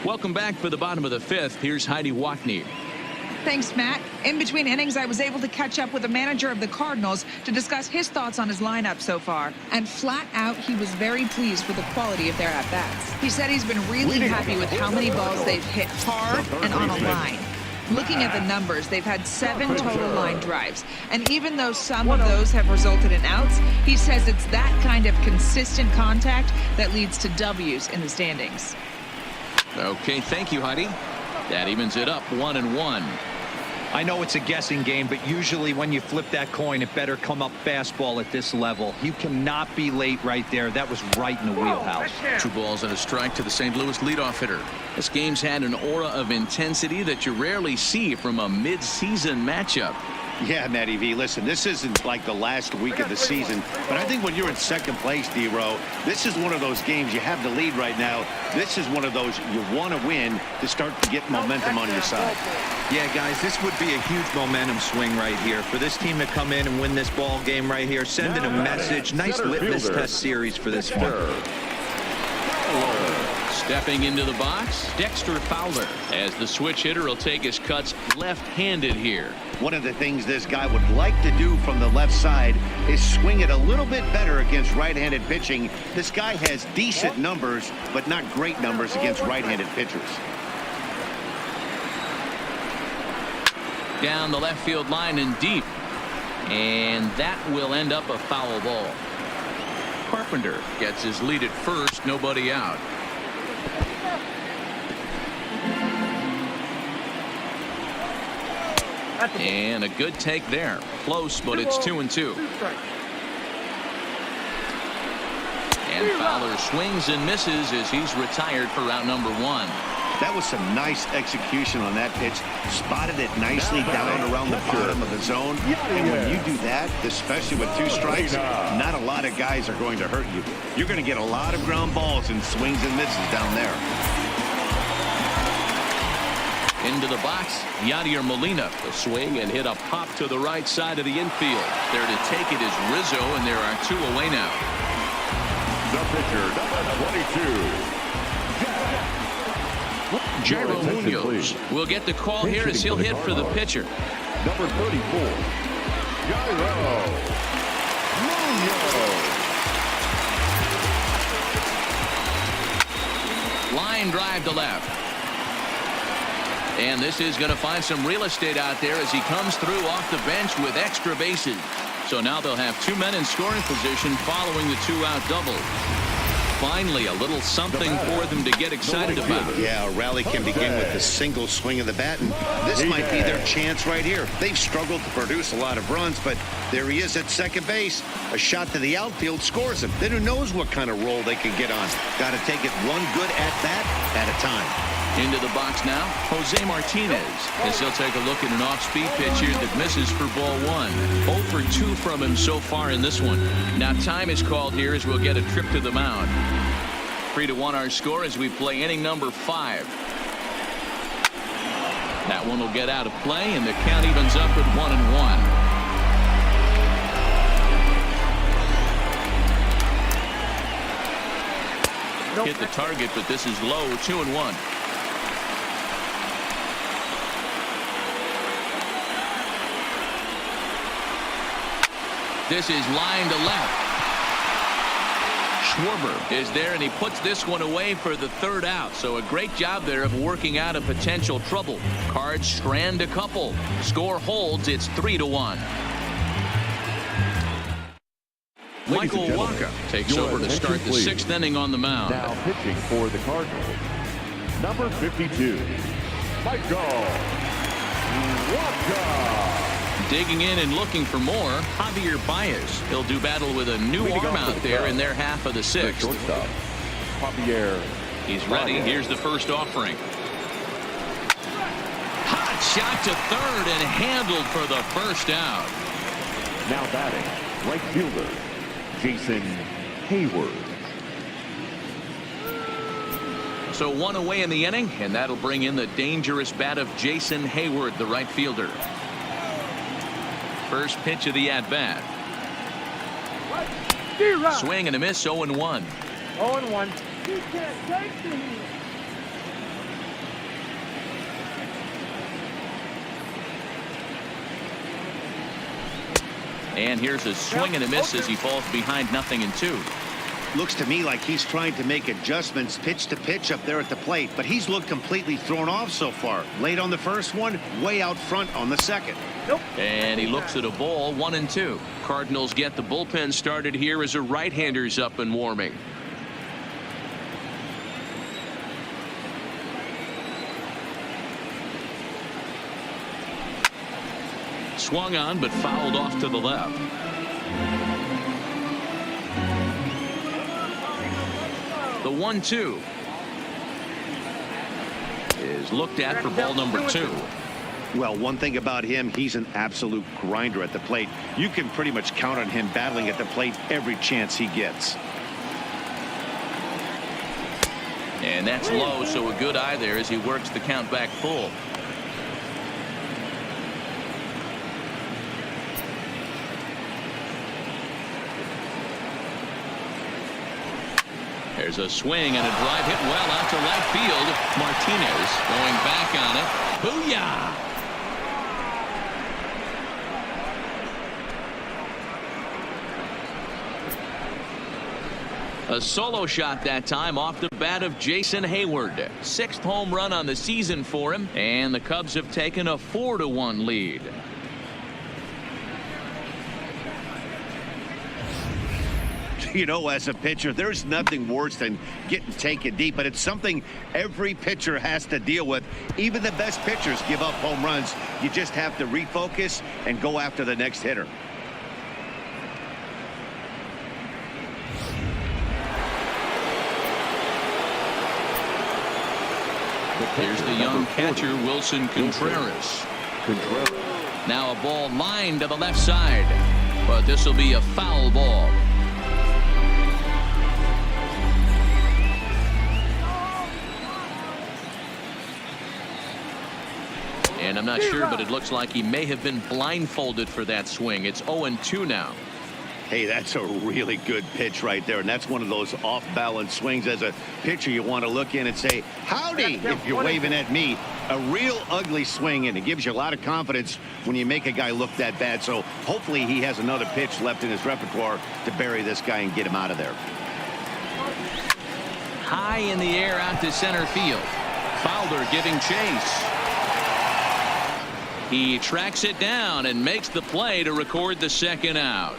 Speaker 1: Welcome back for the bottom of the 5th. Here's Heidi Wackney.
Speaker 7: Thanks, Matt. In between innings, I was able to catch up with the manager of the Cardinals to discuss his thoughts on his lineup so far. And flat out, he was very pleased with the quality of their at-bats. He said he's been really happy with how many balls they've hit hard and on a line. Looking at the numbers, they've had 7 total line drives. And even though some of those have resulted in outs, he says it's that kind of consistent contact that leads to W's in the standings.
Speaker 1: Okay, thank you, Heidi. That evens it up 1-1.
Speaker 3: I know it's a guessing game, but usually when you flip that coin, it better come up fastball at this level. You cannot be late right there. That was right in the wheelhouse.
Speaker 1: 2 balls and a strike to the St. Louis leadoff hitter. This game's had an aura of intensity that you rarely see from a mid-season matchup.
Speaker 2: Yeah, Matty V. Listen, this isn't like the last week of the season, but I think when you're in second place, D-Row, this is one of those games you have the lead right now. This is one of those you want to win to start to get momentum on your side.
Speaker 3: Yeah, guys, this would be a huge momentum swing right here. For this team to come in and win this ball game right here, sending a message. Nice litmus test series for this one.
Speaker 1: Stepping into the box, Dexter Fowler, as the switch hitter will take his cuts left-handed here.
Speaker 2: One of the things this guy would like to do from the left side is swing it a little bit better against right-handed pitching. This guy has decent numbers, but not great numbers against right-handed pitchers.
Speaker 1: Down the left field line and deep. And that will end up a foul ball. Carpenter gets his lead at first, nobody out. And a good take there. Close, but it's 2-2. And Fowler swings and misses as he's retired for round number 1.
Speaker 2: That was some nice execution on that pitch. Spotted it nicely down around the bottom of the zone. And when you do that, especially with 2 strikes, not a lot of guys are going to hurt you. You're going to get a lot of ground balls and swings and misses down there.
Speaker 1: Into the box, Yadier Molina. The swing and hit a pop to the right side of the infield. There to take it is Rizzo, and there are 2 away now.
Speaker 4: The pitcher, number 22.
Speaker 1: Jairo Munoz will get the call here as he'll hit for the pitcher.
Speaker 4: Number 34, Jairo Munoz.
Speaker 1: Line drive to left. And this is going to find some real estate out there as he comes through off the bench with extra bases. So now they'll have 2 men in scoring position following the 2-out double. Finally, a little something for them to get excited about.
Speaker 2: Yeah, a rally can begin with a single swing of the bat, and this might be their chance right here. They've struggled to produce a lot of runs, but there he is at second base. A shot to the outfield scores him. Then who knows what kind of roll they can get on. Got to take it one good at-bat at a time.
Speaker 1: Into the box now, Jose Martinez, as he'll take a look at an off-speed pitch here that misses for ball 1. 0 for 2 from him so far in this one. Now time is called here as we'll get a trip to the mound. 3-1 our score as we play inning number 5. That one will get out of play, and the count evens up at 1-1. Hit the target, but this is low. 2-1. This is line to left. Schwarber is there, and he puts this one away for the 3rd out. So a great job there of working out a potential trouble. Cards strand a couple. Score holds. It's 3-1. Michael Wacha takes over to start the 6th inning on the mound.
Speaker 4: Now pitching for the Cardinals, number 52, Michael Wacha.
Speaker 1: Digging in and looking for more, Javier Baez. He'll do battle with a new arm out there in their half of the 6th.
Speaker 4: Shortstop, Javier.
Speaker 1: He's ready. Here's the first offering. Hot shot to 3rd and handled for the 1st out.
Speaker 4: Now batting, right fielder, Jason Hayward.
Speaker 1: So 1 away in the inning, and that'll bring in the dangerous bat of Jason Hayward, the right fielder. First pitch of the at-bat. Swing and a miss, 0-1.
Speaker 6: 0-1.
Speaker 1: And here's a swing and a miss as he falls behind 0-2.
Speaker 2: Looks to me like he's trying to make adjustments pitch to pitch up there at the plate, but he's looked completely thrown off so far. Late on the first one, way out front on the second.
Speaker 1: And he looks at a ball, 1-2. Cardinals get the bullpen started here as a right-hander's up and warming. Swung on but fouled off to the left. The 1-2 is looked at for ball number 2.
Speaker 2: Well, one thing about him, he's an absolute grinder at the plate. You can pretty much count on him battling at the plate every chance he gets.
Speaker 1: And that's low, so a good eye there as he works the count back full. There's a swing and a drive hit well out to right field. Martinez going back on it. Booyah! A solo shot that time off the bat of Jason Hayward. 6th home run on the season for him, and the Cubs have taken a 4-1 lead.
Speaker 2: You know, as a pitcher, there's nothing worse than getting taken deep, but it's something every pitcher has to deal with. Even the best pitchers give up home runs. You just have to refocus and go after the next hitter.
Speaker 1: Here's the young catcher, Wilson Contreras. Now a ball lined to the left side, but this will be a foul ball. And I'm not sure, but it looks like he may have been blindfolded for that swing. It's 0-2 now.
Speaker 2: Hey, that's a really good pitch right there, and that's one of those off-balance swings. As a pitcher, you want to look in and say, howdy, if you're waving at me. A real ugly swing, and it gives you a lot of confidence when you make a guy look that bad. So hopefully he has another pitch left in his repertoire to bury this guy and get him out of there.
Speaker 1: High in the air out to center field. Fowler giving chase. He tracks it down and makes the play to record the second out.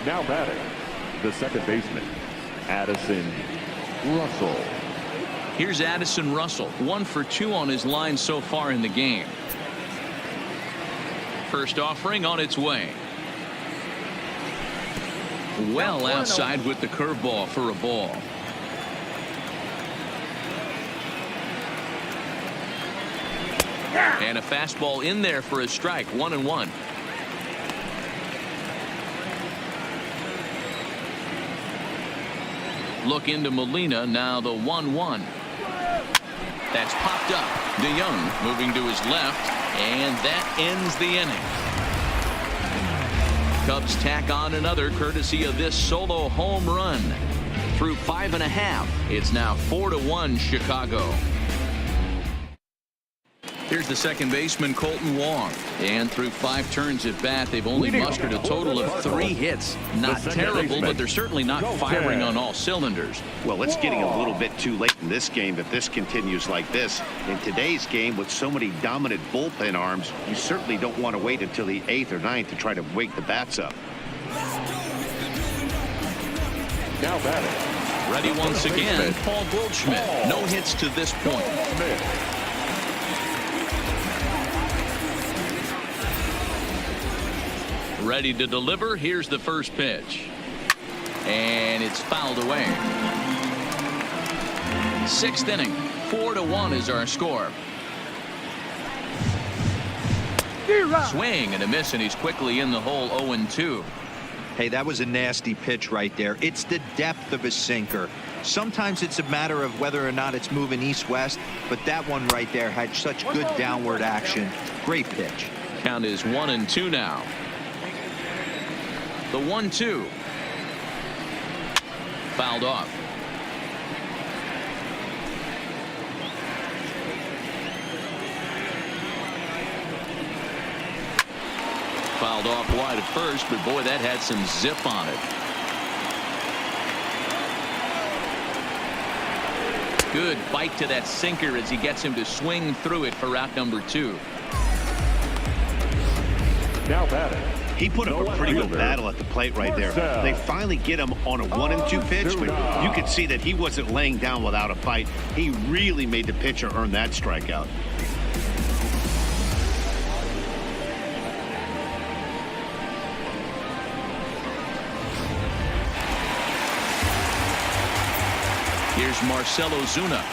Speaker 4: Now batting, the second baseman, Addison Russell.
Speaker 1: Here's Addison Russell, 1 for 2 on his line so far in the game. First offering on its way. Well outside with the curveball for a ball. And a fastball in there for a strike, 1-1. Look into Molina, now the 1-1. That's popped up. DeYoung moving to his left, and that ends the inning. Cubs tack on another courtesy of this solo home run. Through 5.5, it's now 4-1 Chicago. Here's the second baseman, Colton Wong. And through 5 turns at bat, they've only mustered a total of 3 hits. Not terrible, but they're certainly not firing on all cylinders.
Speaker 2: Well, it's getting a little bit too late in this game if this continues like this. In today's game, with so many dominant bullpen arms, you certainly don't want to wait until the 8th or 9th to try to wake the bats up.
Speaker 4: Now batting.
Speaker 1: Ready once again, Paul Goldschmidt. No hits to this point. Ready to deliver. Here's the first pitch. And it's fouled away. 6th inning. 4-1 is our score. Swing and a miss, and he's quickly in the hole. 0-2.
Speaker 3: Hey, that was a nasty pitch right there. It's the depth of a sinker. Sometimes it's a matter of whether or not it's moving east-west, but that one right there had such good downward action. Great pitch.
Speaker 1: Count is 1-2 now. The 1-2. Fouled off. Fouled off wide at first, but boy, that had some zip on it. Good bite to that sinker as he gets him to swing through it for out number 2.
Speaker 4: Now batting.
Speaker 2: He put up a pretty good battle at the plate right there. They finally get him on a 1-2 pitch, but you could see that he wasn't laying down without a fight. He really made the pitcher earn that strikeout.
Speaker 1: Here's Marcelo Zuna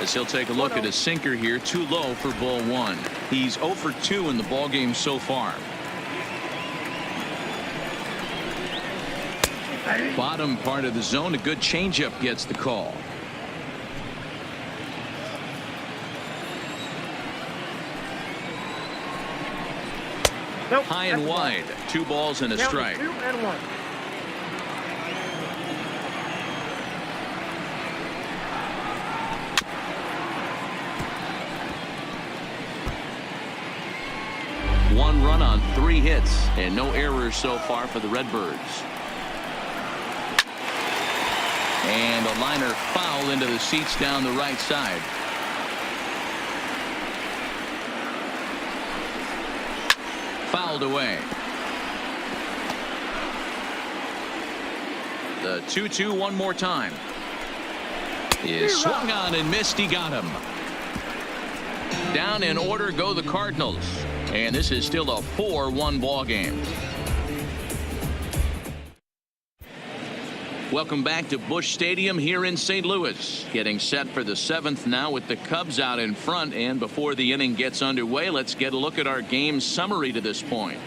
Speaker 1: as he'll take a look at a sinker here, too low for ball 1. He's 0 for 2 in the ball game so far. Bottom part of the zone, a good changeup gets the call.
Speaker 6: Nope,
Speaker 1: High and wide, 2 balls and a strike.
Speaker 6: 2 and 1.
Speaker 1: One run on 3 hits and no errors so far for the Redbirds. And a liner foul into the seats down the right side. Fouled away. The 2-2 one more time. Is swung on and missed. He got him. Down in order go the Cardinals. And this is still a 4-1 ball game. Welcome back to Busch Stadium here in St. Louis. Getting set for the 7th now with the Cubs out in front. And before the inning gets underway, let's get a look at our game summary to this point.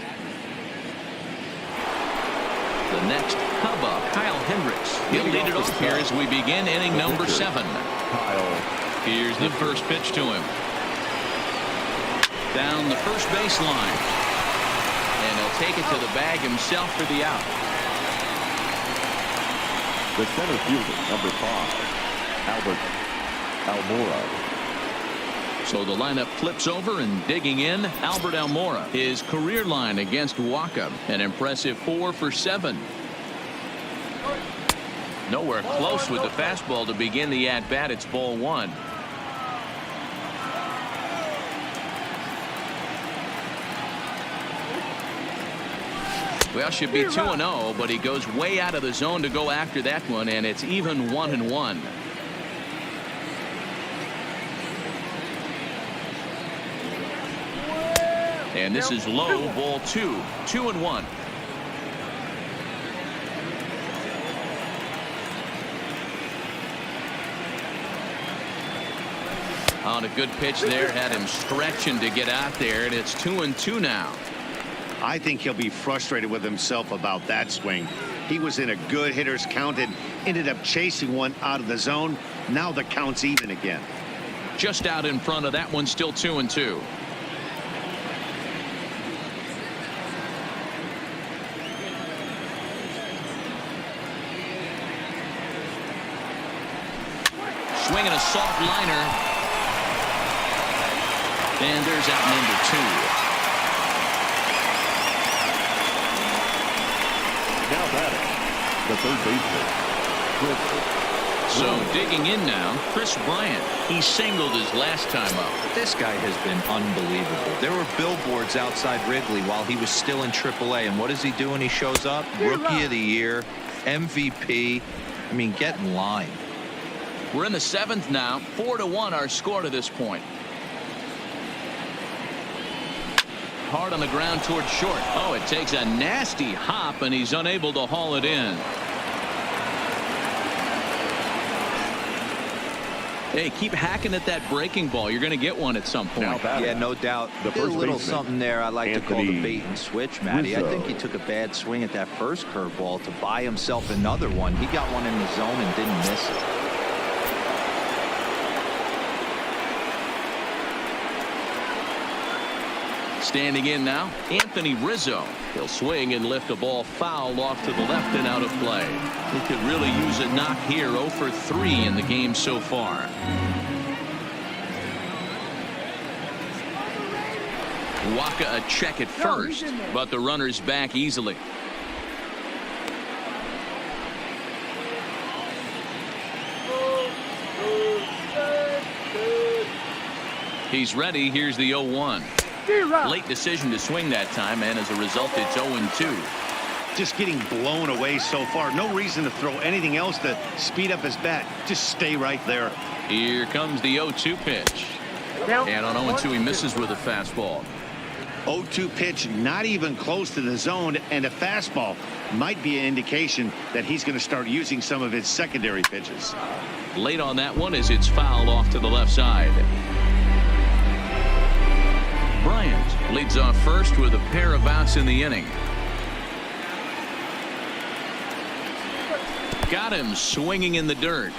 Speaker 1: The next Cub up, Kyle Hendricks. He'll lead it off here as we begin inning number 7. Here's the first pitch to him. Down the first baseline. And he'll take it to the bag himself for the out.
Speaker 4: The center fielder, number 5, Albert Almora.
Speaker 1: So the lineup flips over, and digging in, Albert Almora. His career line against Waka, an impressive 4 for 7. Nowhere close with the fastball to begin the at-bat. It's ball 1. Well, should be 2-0, but he goes way out of the zone to go after that one, and it's even 1-1. And this is low, ball 2. 2-1. On a good pitch there, had him stretching to get out there, and it's 2-2 now.
Speaker 2: I think he'll be frustrated with himself about that swing. He was in a good hitter's count and ended up chasing one out of the zone. Now the count's even again.
Speaker 1: Just out in front of that one, still 2-2. Swinging a soft liner. And there's out number 2.
Speaker 4: Now batting, the third baseman, Chris.
Speaker 1: So digging in now, Chris Bryant. He singled his last time up.
Speaker 3: This guy has been unbelievable. There were billboards outside Wrigley while he was still in AAA, and what does he do when he shows up? Rookie of the Year, MVP. I mean, get in line.
Speaker 1: We're in the 7th now. 4-1 our score to this point. Hard on the ground towards short. Oh, it takes a nasty hop, and he's unable to haul it in. Hey, keep hacking at that breaking ball. You're going to get one at some point.
Speaker 3: Yeah, no doubt.
Speaker 4: The
Speaker 3: Did a
Speaker 4: first
Speaker 3: little
Speaker 4: baseman,
Speaker 3: something there I like to call the bait and switch, Matty. I
Speaker 4: Rizzo.
Speaker 3: think he took a bad swing at that first curveball to buy himself another one. He got one in the zone and didn't miss it.
Speaker 1: Standing in now, Anthony Rizzo. He'll swing and lift a ball foul off to the left and out of play. He could really use a knock here. 0 for 3 in the game so far. Waka a check at first, but the runner's back easily. He's ready. Here's the 0-1. Late decision to swing that time, and as a result, it's 0-2.
Speaker 2: Just getting blown away so far. No reason to throw anything else to speed up his bat. Just stay right there.
Speaker 1: Here comes the 0-2 pitch. And on 0-2, he misses with a fastball.
Speaker 2: 0-2 pitch, not even close to the zone, and a fastball might be an indication that he's going to start using some of his secondary pitches.
Speaker 1: Late on that one as it's fouled off to the left side. Bryant leads off first with a pair of outs in the inning. Got him swinging in the dirt.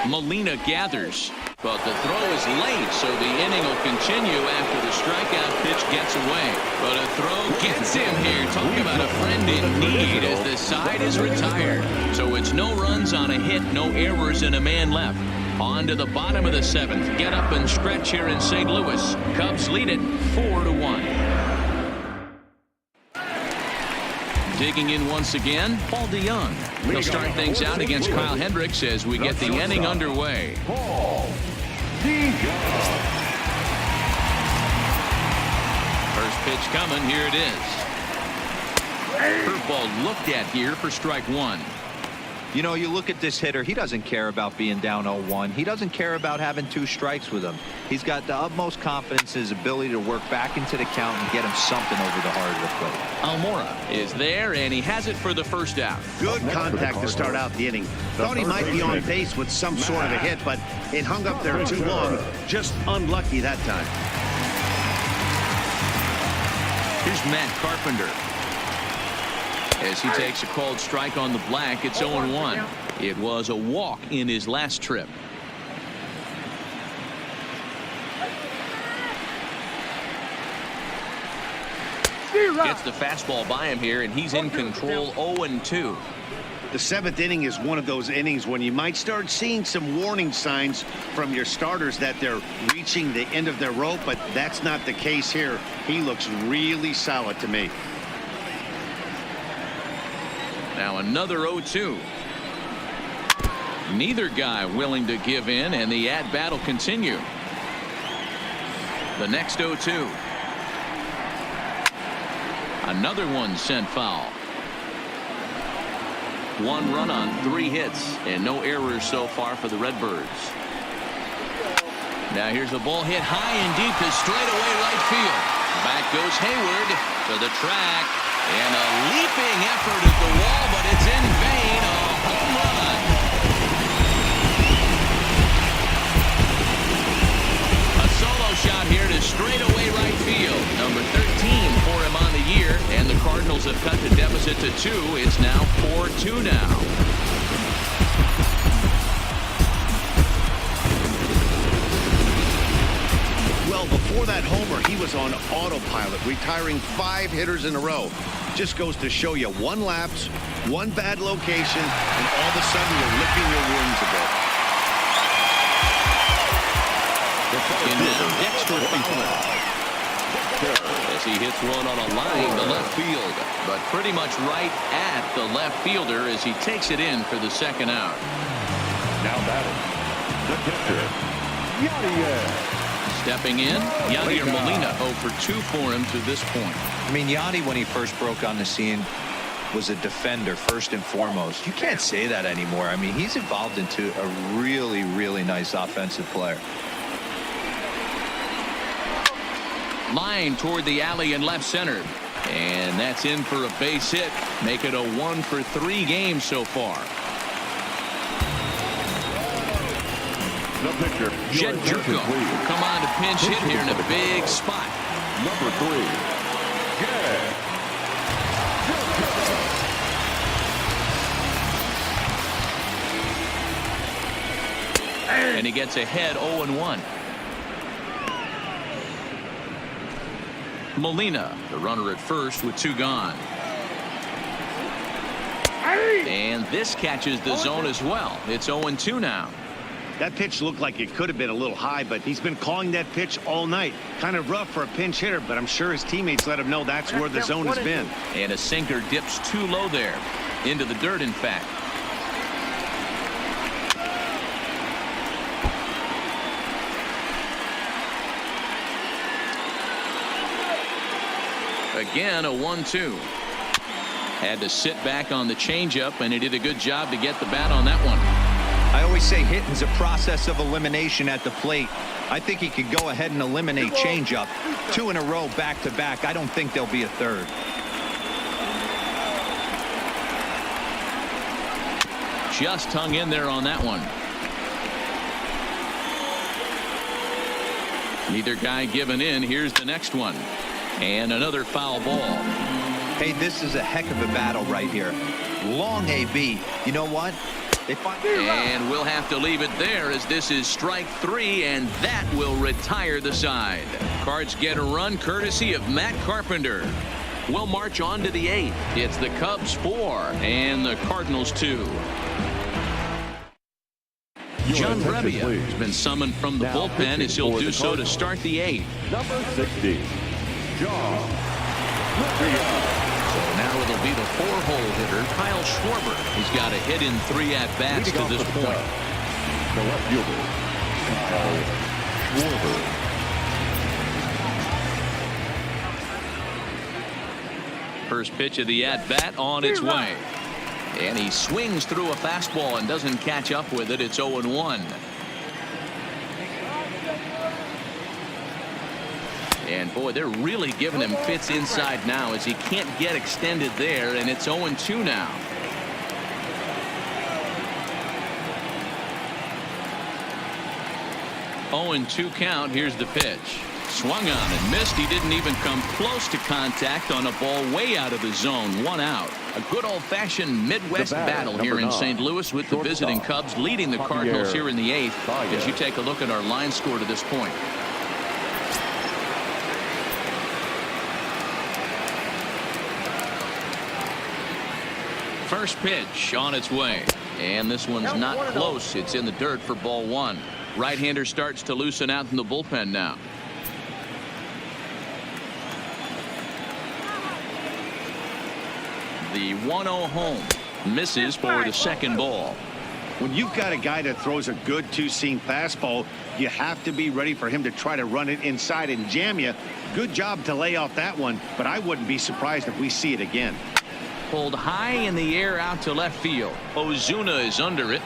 Speaker 1: Molina gathers, but the throw is late, so the inning will continue after the strikeout pitch gets away. But a throw gets him here. Talk about a friend in need as the side is retired. So it's no runs on a hit, no errors, and a man left. On to the bottom of the 7th. Get up and stretch here in St. Louis. Cubs lead it 4-1. Digging in once again, Paul DeYoung. He'll start things out against Kyle Hendricks as we get the inning underway.
Speaker 4: Paul DeYoung.
Speaker 1: First pitch coming. Here it is. Curveball looked at here for strike 1.
Speaker 3: You know, you look at this hitter, he doesn't care about being down 0-1. He doesn't care about having 2 strikes with him. He's got the utmost confidence in his ability to work back into the count and get him something over the heart of the plate.
Speaker 1: Almora is there, and he has it for the first out.
Speaker 2: Good contact to start out the inning. Thought he might be on base with some sort of a hit, but it hung up there too long. Just unlucky that time.
Speaker 1: Here's Matt Carpenter. As he takes a called strike on the black, it's 0-1. It was a walk in his last trip. Gets the fastball by him here, and he's in control. 0-2.
Speaker 2: The 7th inning is one of those innings when you might start seeing some warning signs from your starters that they're reaching the end of their rope, but that's not the case here. He looks really solid to me.
Speaker 1: Now another 0-2. Neither guy willing to give in, and the at-bat will continue. The next 0-2. Another one sent foul. 1 run on 3 hits, and no errors so far for the Redbirds. Now here's a ball hit high and deep to straightaway right field. Back goes Hayward to the track. And a leaping effort at the wall, but it's in vain. A home run. A solo shot here to straightaway right field. Number 13 for him on the year. And the Cardinals have cut the deficit to 2. It's now 4-2 now.
Speaker 2: Well, before that homer, he was on autopilot, retiring 5 hitters in a row. Just goes to show you 1 lapse, 1 bad location, and all of a sudden you're licking your wounds a bit.
Speaker 1: And now Dexter Fowler. As he hits one on a line to left field, but pretty much right at the left fielder as he takes it in for the 2nd out.
Speaker 4: Now batting, the catcher, Yadier.
Speaker 1: Stepping in, Yadier Molina 0 for 2 for him to this point.
Speaker 3: I mean, Yanni, when he first broke on the scene, was a defender first and foremost. You can't say that anymore. I mean, he's evolved into a really, really nice offensive player.
Speaker 1: Line toward the alley in left center. And that's in for a base hit. Make it a 1 for 3 games so far.
Speaker 4: The pitcher,
Speaker 1: Jed Jerko come on to pinch hit here in a big spot.
Speaker 4: Number 3, Jed
Speaker 1: And he gets ahead 0-1. Molina, the runner at first with 2 gone. And this catches the zone as well. It's 0-2 now.
Speaker 2: That pitch looked like it could have been a little high, but he's been calling that pitch all night. Kind of rough for a pinch hitter, but I'm sure his teammates let him know that's where the zone has been.
Speaker 1: And a sinker dips too low there. Into the dirt, in fact. Again, a 1-2. Had to sit back on the changeup, and he did a good job to get the bat on that one.
Speaker 3: I always say hitting's a process of elimination at the plate. I think he could go ahead and eliminate changeup. 2 in a row back to back. I don't think there'll be a third.
Speaker 1: Just hung in there on that one. Neither guy giving in. Here's the next one. And another foul ball.
Speaker 3: Hey, this is a heck of a battle right here. Long AB. You know what?
Speaker 1: And we'll have to leave it there as this is strike 3, and that will retire the side. Cards get a run courtesy of Matt Carpenter. We'll march on to the 8th. It's the Cubs 4 and the Cardinals 2. John Brebbia has been summoned from the bullpen as he'll do so to start the 8th.
Speaker 4: Number 60, John Brebbia.
Speaker 1: So now it'll be the 4-hole hitter, Kyle Schwarber. He's got a hit in 3 at-bats to this point.
Speaker 4: The left fielder, Kyle Schwarber.
Speaker 1: First pitch of the at-bat on its way. And he swings through a fastball and doesn't catch up with it. It's 0-1. And boy, they're really giving him fits inside now as he can't get extended there, and it's 0-2 now. Oh, 0-2 count. Here's the pitch. Swung on and missed. He didn't even come close to contact on a ball way out of the zone. 1 out. A good old-fashioned Midwest battle here in St. Louis with the visiting Cubs leading the Cardinals here in the 8th as you take a look at our line score to this point. First pitch on its way. And this one's not close. It's in the dirt for ball 1. Right-hander starts to loosen out in the bullpen now. The 1-0 home misses for the second ball.
Speaker 2: When you've got a guy that throws a good two-seam fastball, you have to be ready for him to try to run it inside and jam you. Good job to lay off that one, but I wouldn't be surprised if we see it again.
Speaker 1: Pulled high in the air out to left field. Ozuna is under it.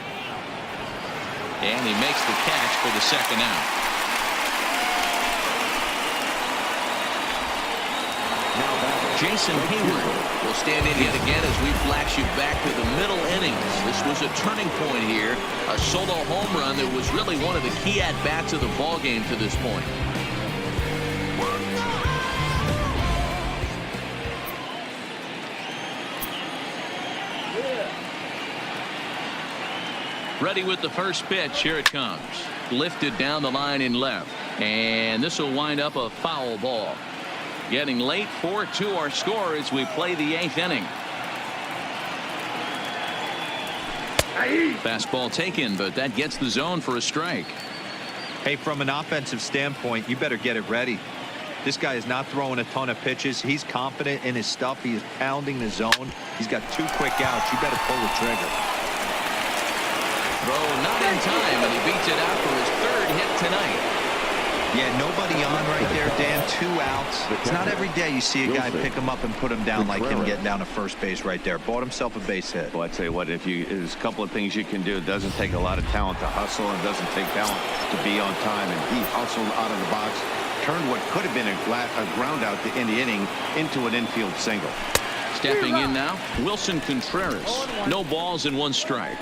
Speaker 1: And he makes the catch for the second out. Jason Hayward will stand in yet again as we flash you back to the middle innings. This was a turning point here. A solo home run that was really one of the key at-bats of the ballgame to this point. Ready with the first pitch. Here it comes. Lifted down the line in left. And this will wind up a foul ball. Getting late. 4-2 our score as we play the 8th inning. Fastball taken, but that gets the zone for a strike.
Speaker 3: Hey, from an offensive standpoint, you better get it ready. This guy is not throwing a ton of pitches. He's confident in his stuff. He is pounding the zone. He's got 2 quick outs. You better pull the trigger.
Speaker 1: Throw not in time, and he beats it out for his 3rd hit tonight.
Speaker 3: Yeah, nobody on right there, Dan. 2 outs. It's not every day you see a guy pick him up and put him down like him getting down to first base right there. Bought himself a base hit.
Speaker 2: Well, I tell you what, there's a couple of things you can do. It doesn't take a lot of talent to hustle, and it doesn't take talent to be on time. And he hustled out of the box, turned what could have been a ground out in the inning into an infield single.
Speaker 1: Stepping in now, Wilson Contreras. No balls and 1 strike.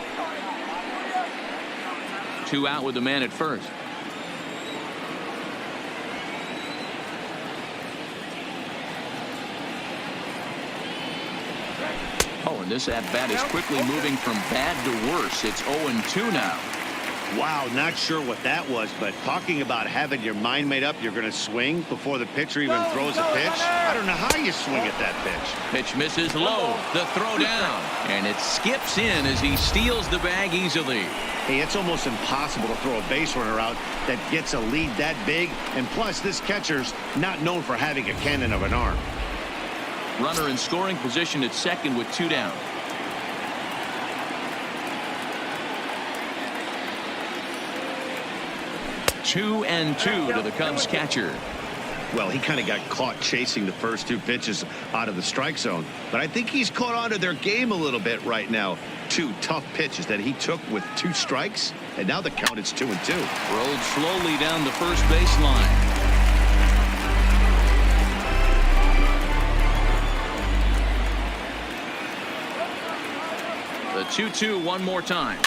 Speaker 1: 2 out with the man at first. Oh, and this at-bat is quickly moving from bad to worse. It's 0-2 now.
Speaker 2: Wow, not sure what that was, but talking about having your mind made up, you're going to swing before the pitcher even throws a pitch. I don't know how you swing at that pitch.
Speaker 1: Pitch misses low. The throw down. And it skips in as he steals the bag easily.
Speaker 2: Hey, it's almost impossible to throw a base runner out that gets a lead that big. And plus, this catcher's not known for having a cannon of an arm.
Speaker 1: Runner in scoring position at second with 2 down. Two and two to the Cubs catcher.
Speaker 2: Well, he kind of got caught chasing the first 2 pitches out of the strike zone. But I think he's caught on to their game a little bit right now. 2 tough pitches that he took with 2 strikes. And now the count is 2-2.
Speaker 1: Rolled slowly down the first baseline. The 2-2 one more time.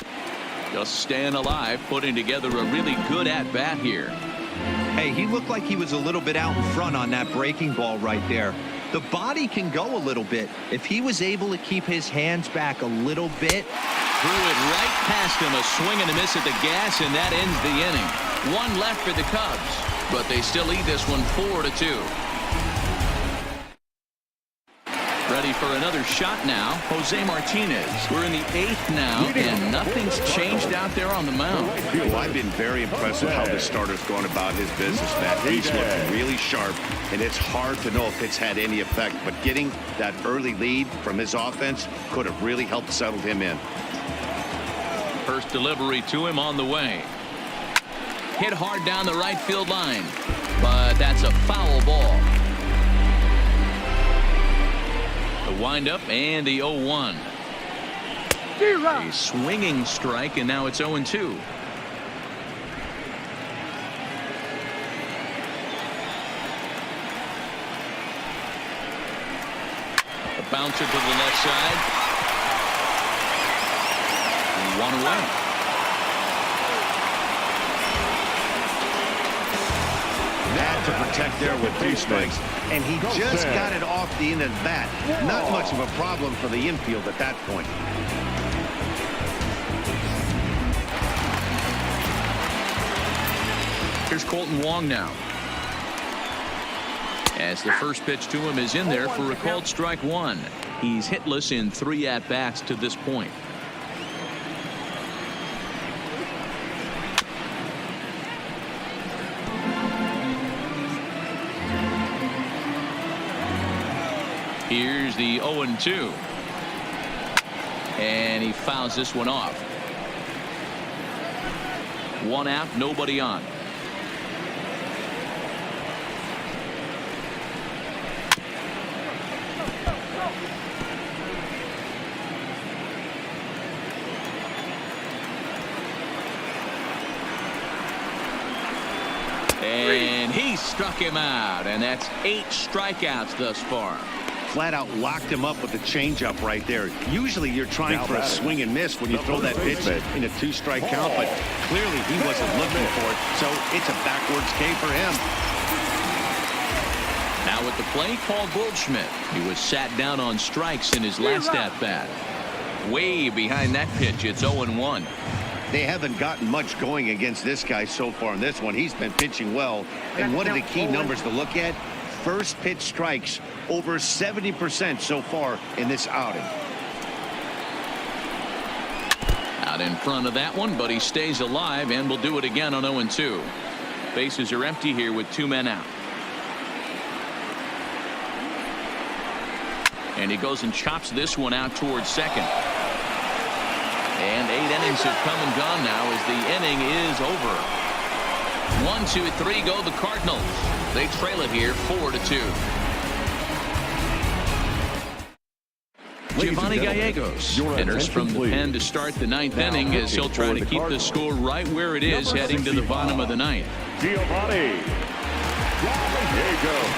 Speaker 1: Just staying alive, putting together a really good at-bat here.
Speaker 3: Hey, he looked like he was a little bit out in front on that breaking ball right there. The body can go a little bit. If he was able to keep his hands back a little bit.
Speaker 1: Threw it right past him, a swing and a miss at the gas, and that ends the inning. 1 left for the Cubs, but they still lead this one 4-2. Ready for another shot now, Jose Martinez. We're in the 8th now, and nothing's changed out there on the mound.
Speaker 2: Well, I've been very impressed with how the starter's gone about his business, Matt. He's looking really sharp, and it's hard to know if it's had any effect. But getting that early lead from his offense could have really helped settle him in.
Speaker 1: First delivery to him on the way. Hit hard down the right field line, but that's a foul ball. The windup and the 0-1. A swinging strike, and now it's 0-2. The bouncer to the left side. 1 away.
Speaker 2: Had to protect there with 2 strikes, and he just got it off the end of the bat. Not much of a problem for the infield at that point.
Speaker 1: Here's Colton Wong now. As the first pitch to him is in there for a called strike 1. He's hitless in 3 at-bats to this point. Here's the 0-2. And he fouls this one off. 1 out, nobody on. And he struck him out, and that's 8 strikeouts thus far.
Speaker 2: Flat out locked him up with the changeup right there. Usually you're trying for a swing and miss when you throw that pitch in a 2-strike count, but clearly he wasn't looking for it, so it's a backwards K for him.
Speaker 1: Now at the plate, Paul Goldschmidt. He was sat down on strikes in his last at-bat. Way behind that pitch, it's 0-1.
Speaker 2: They haven't gotten much going against this guy so far in this one. He's been pitching well, and one of the key numbers to look at, first pitch strikes over 70% so far in this outing.
Speaker 1: Out in front of that one, but he stays alive and will do it again on 0-2. Bases are empty here with 2 men out. And he goes and chops this one out towards second. And 8 innings have come and gone now as the inning is over. 1, 2, 3 go the Cardinals. They trail it here 4-2. Giovanni Gallegos enters from the pen to start the 9th inning as he'll try to keep the score right where it is heading to the bottom of the 9th.
Speaker 4: Giovanni Gallegos.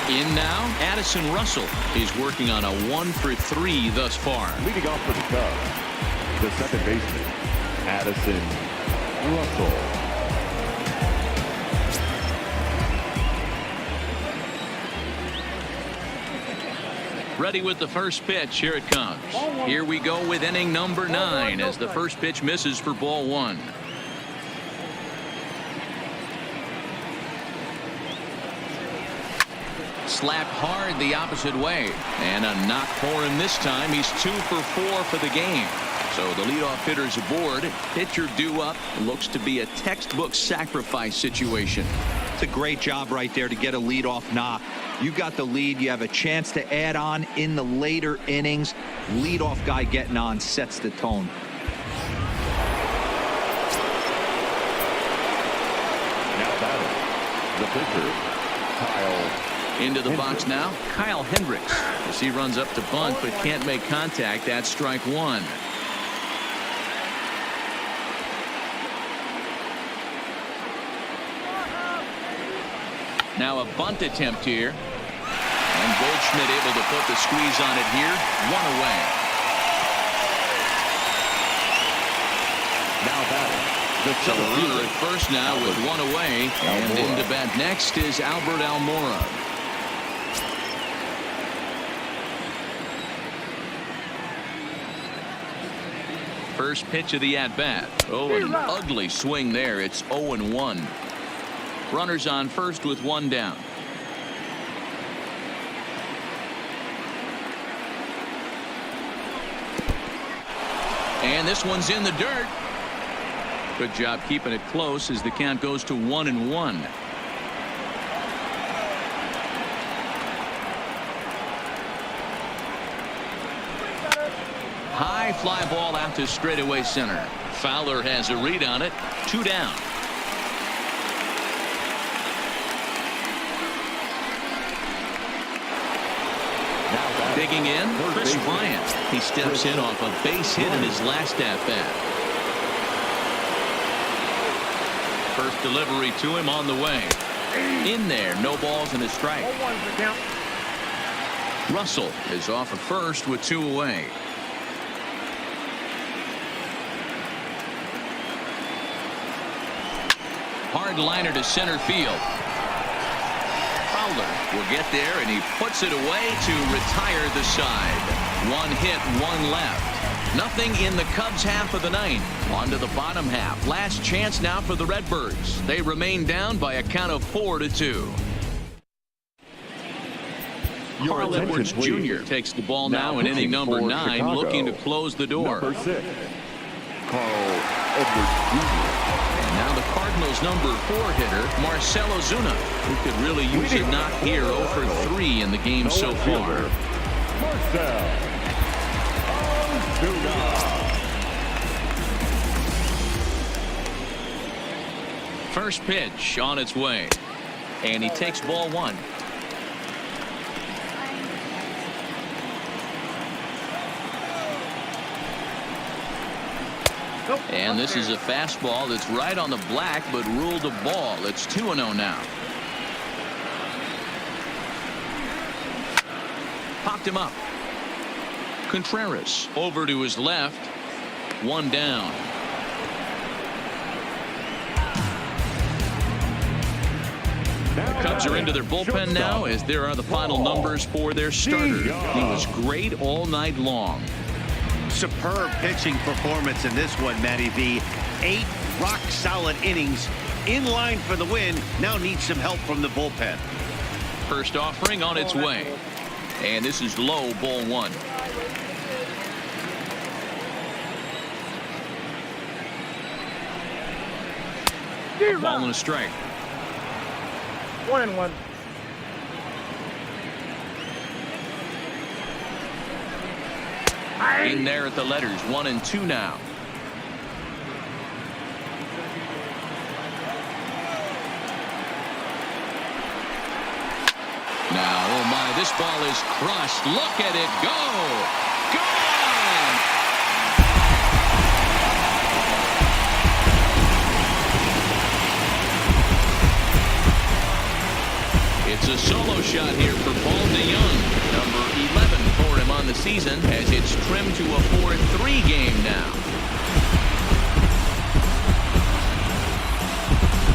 Speaker 1: In now, Addison Russell is working on a 1-for-3 thus far.
Speaker 4: Leading off for the Cubs, the second baseman, Addison Russell.
Speaker 1: Ready with the first pitch. Here it comes. Here we go with inning number 9 as the first pitch misses for ball 1. Slapped hard the opposite way. And a knock for him this time. He's 2 for 4 for the game. So the leadoff hitter's aboard. Pitcher due up. Looks to be a textbook sacrifice situation.
Speaker 3: It's a great job right there to get a leadoff knock. You got the lead. You have a chance to add on in the later innings. Leadoff guy getting on sets the tone.
Speaker 4: Now batting, the pitcher, Kyle.
Speaker 1: Into the box now, Kyle Hendricks. As he runs up to bunt but can't make contact. That's strike one. Now a bunt attempt here. And Goldschmidt able to put the squeeze on it here. One away.
Speaker 4: Now batting, the
Speaker 1: So a
Speaker 4: center
Speaker 1: runner
Speaker 4: fielder,
Speaker 1: at first now with one away. And
Speaker 4: Almora.
Speaker 1: into bat next is Albert Almora. First pitch of the at-bat. Oh, an ugly swing there. It's 0-1. Runners on first with one down. And this one's in the dirt. Good job keeping it close as the count goes to 1-1. High fly ball out to straightaway center. Fowler has a read on it. 2 down. Digging in, Chris Bryant. He steps in off a base hit in his last at-bat. First delivery to him on the way. In there, no balls and a strike. Russell is off at first with 2 away. Hard liner to center field. Fowler will get there, and he puts it away to retire the side. 1 hit, 1 left. Nothing in the Cubs half of the ninth. On to the bottom half. Last chance now for the Redbirds. They remain down by a count of 4-2. Carl Edwards Jr. takes the ball now in inning number 9,
Speaker 4: Chicago,
Speaker 1: looking to close the door.
Speaker 4: Number 6, Carl Edwards Jr.
Speaker 1: And now the Cardinals' number 4 hitter, Marcell Ozuna, who could really use a knock here. 0 for 3 in the game so far.
Speaker 4: Marcell Ozuna.
Speaker 1: First pitch on its way. And he takes ball 1. And this is a fastball that's right on the black, but ruled a ball. It's 2-0 now. Popped him up. Contreras over to his left. 1 down. The Cubs are into their bullpen now, as there are the final numbers for their starter. He was great all night long.
Speaker 2: Superb pitching performance in this one, Matty V. 8 rock-solid innings, in line for the win. Now needs some help from the bullpen.
Speaker 1: First offering on its way. And this is low, ball 1. A ball and a strike.
Speaker 6: 1-1.
Speaker 1: In there at the letters, 1-2 now. Now, oh my, this ball is crushed. Look at it go. Gone! It's a solo shot here for Paul DeYoung, number 11 for him on the season, as it's trimmed to a 4-3 game now.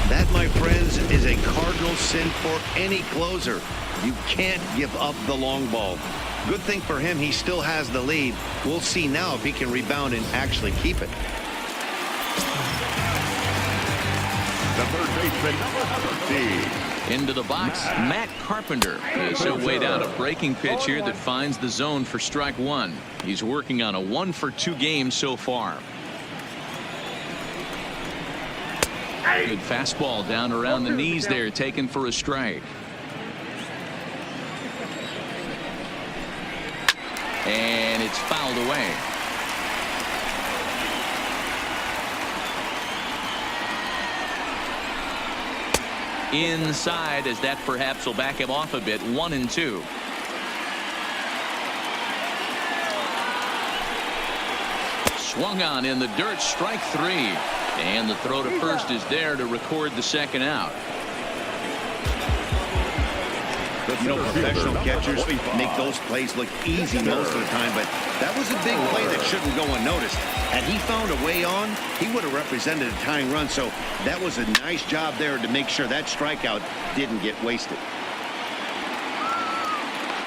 Speaker 2: That, my friends, is a cardinal sin for any closer. You can't give up the long ball. Good thing for him, he still has the lead. We'll see now if he can rebound and actually keep it.
Speaker 4: The the third baseman, number 13.
Speaker 1: Into the box, Matt Carpenter. This will wait out a breaking pitch here that finds the zone for strike one. He's working on a 1-for-2 game so far. Good fastball down around the knees there, taken for a strike. And it's fouled away. Inside, as that perhaps will back him off a bit. 1-2. Swung on in the dirt, strike three. And the throw to first is there to record the second out.
Speaker 2: You know, professional catchers make those plays look easy most of the time, but that was a big play that shouldn't go unnoticed. Had he found a way on, he would have represented a tying run, so that was a nice job there to make sure that strikeout didn't get wasted.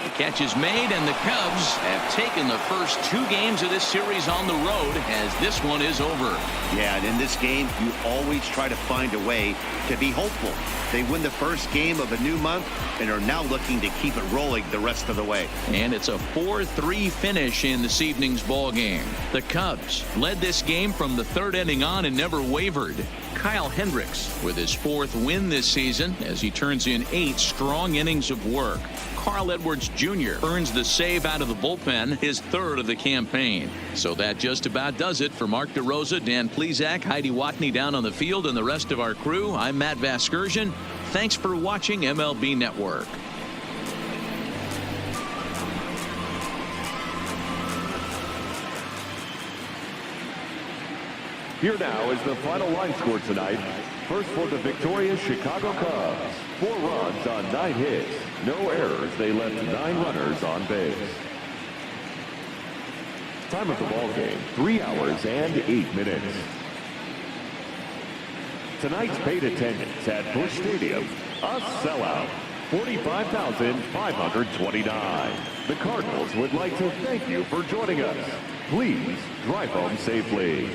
Speaker 1: The catch is made, and the Cubs have taken the first 2 games of this series on the road, as this one is over.
Speaker 2: Yeah, and in this game, you always try to find a way to be hopeful. They win the first game of a new month and are now looking to keep it rolling the rest of the way.
Speaker 1: And it's a 4-3 finish in this evening's ball game. The Cubs led this game from the 3rd inning on and never wavered. Kyle Hendricks with his 4th win this season as he turns in 8 strong innings of work. Carl Edwards Jr. earns the save out of the bullpen, his 3rd of the campaign. So that just about does it for Mark DeRosa, Dan Plesac, Heidi Watney down on the field, and the rest of our crew. I'm Matt Vasgersian. Thanks for watching MLB Network.
Speaker 4: Here now is the final line score tonight. First for the victorious Chicago Cubs. 4 runs on 9 hits. No errors. They left 9 runners on base. Time of the ball game, 3 hours and 8 minutes. Tonight's paid attendance at Busch Stadium, a sellout, 45,529. The Cardinals would like to thank you for joining us. Please drive home safely.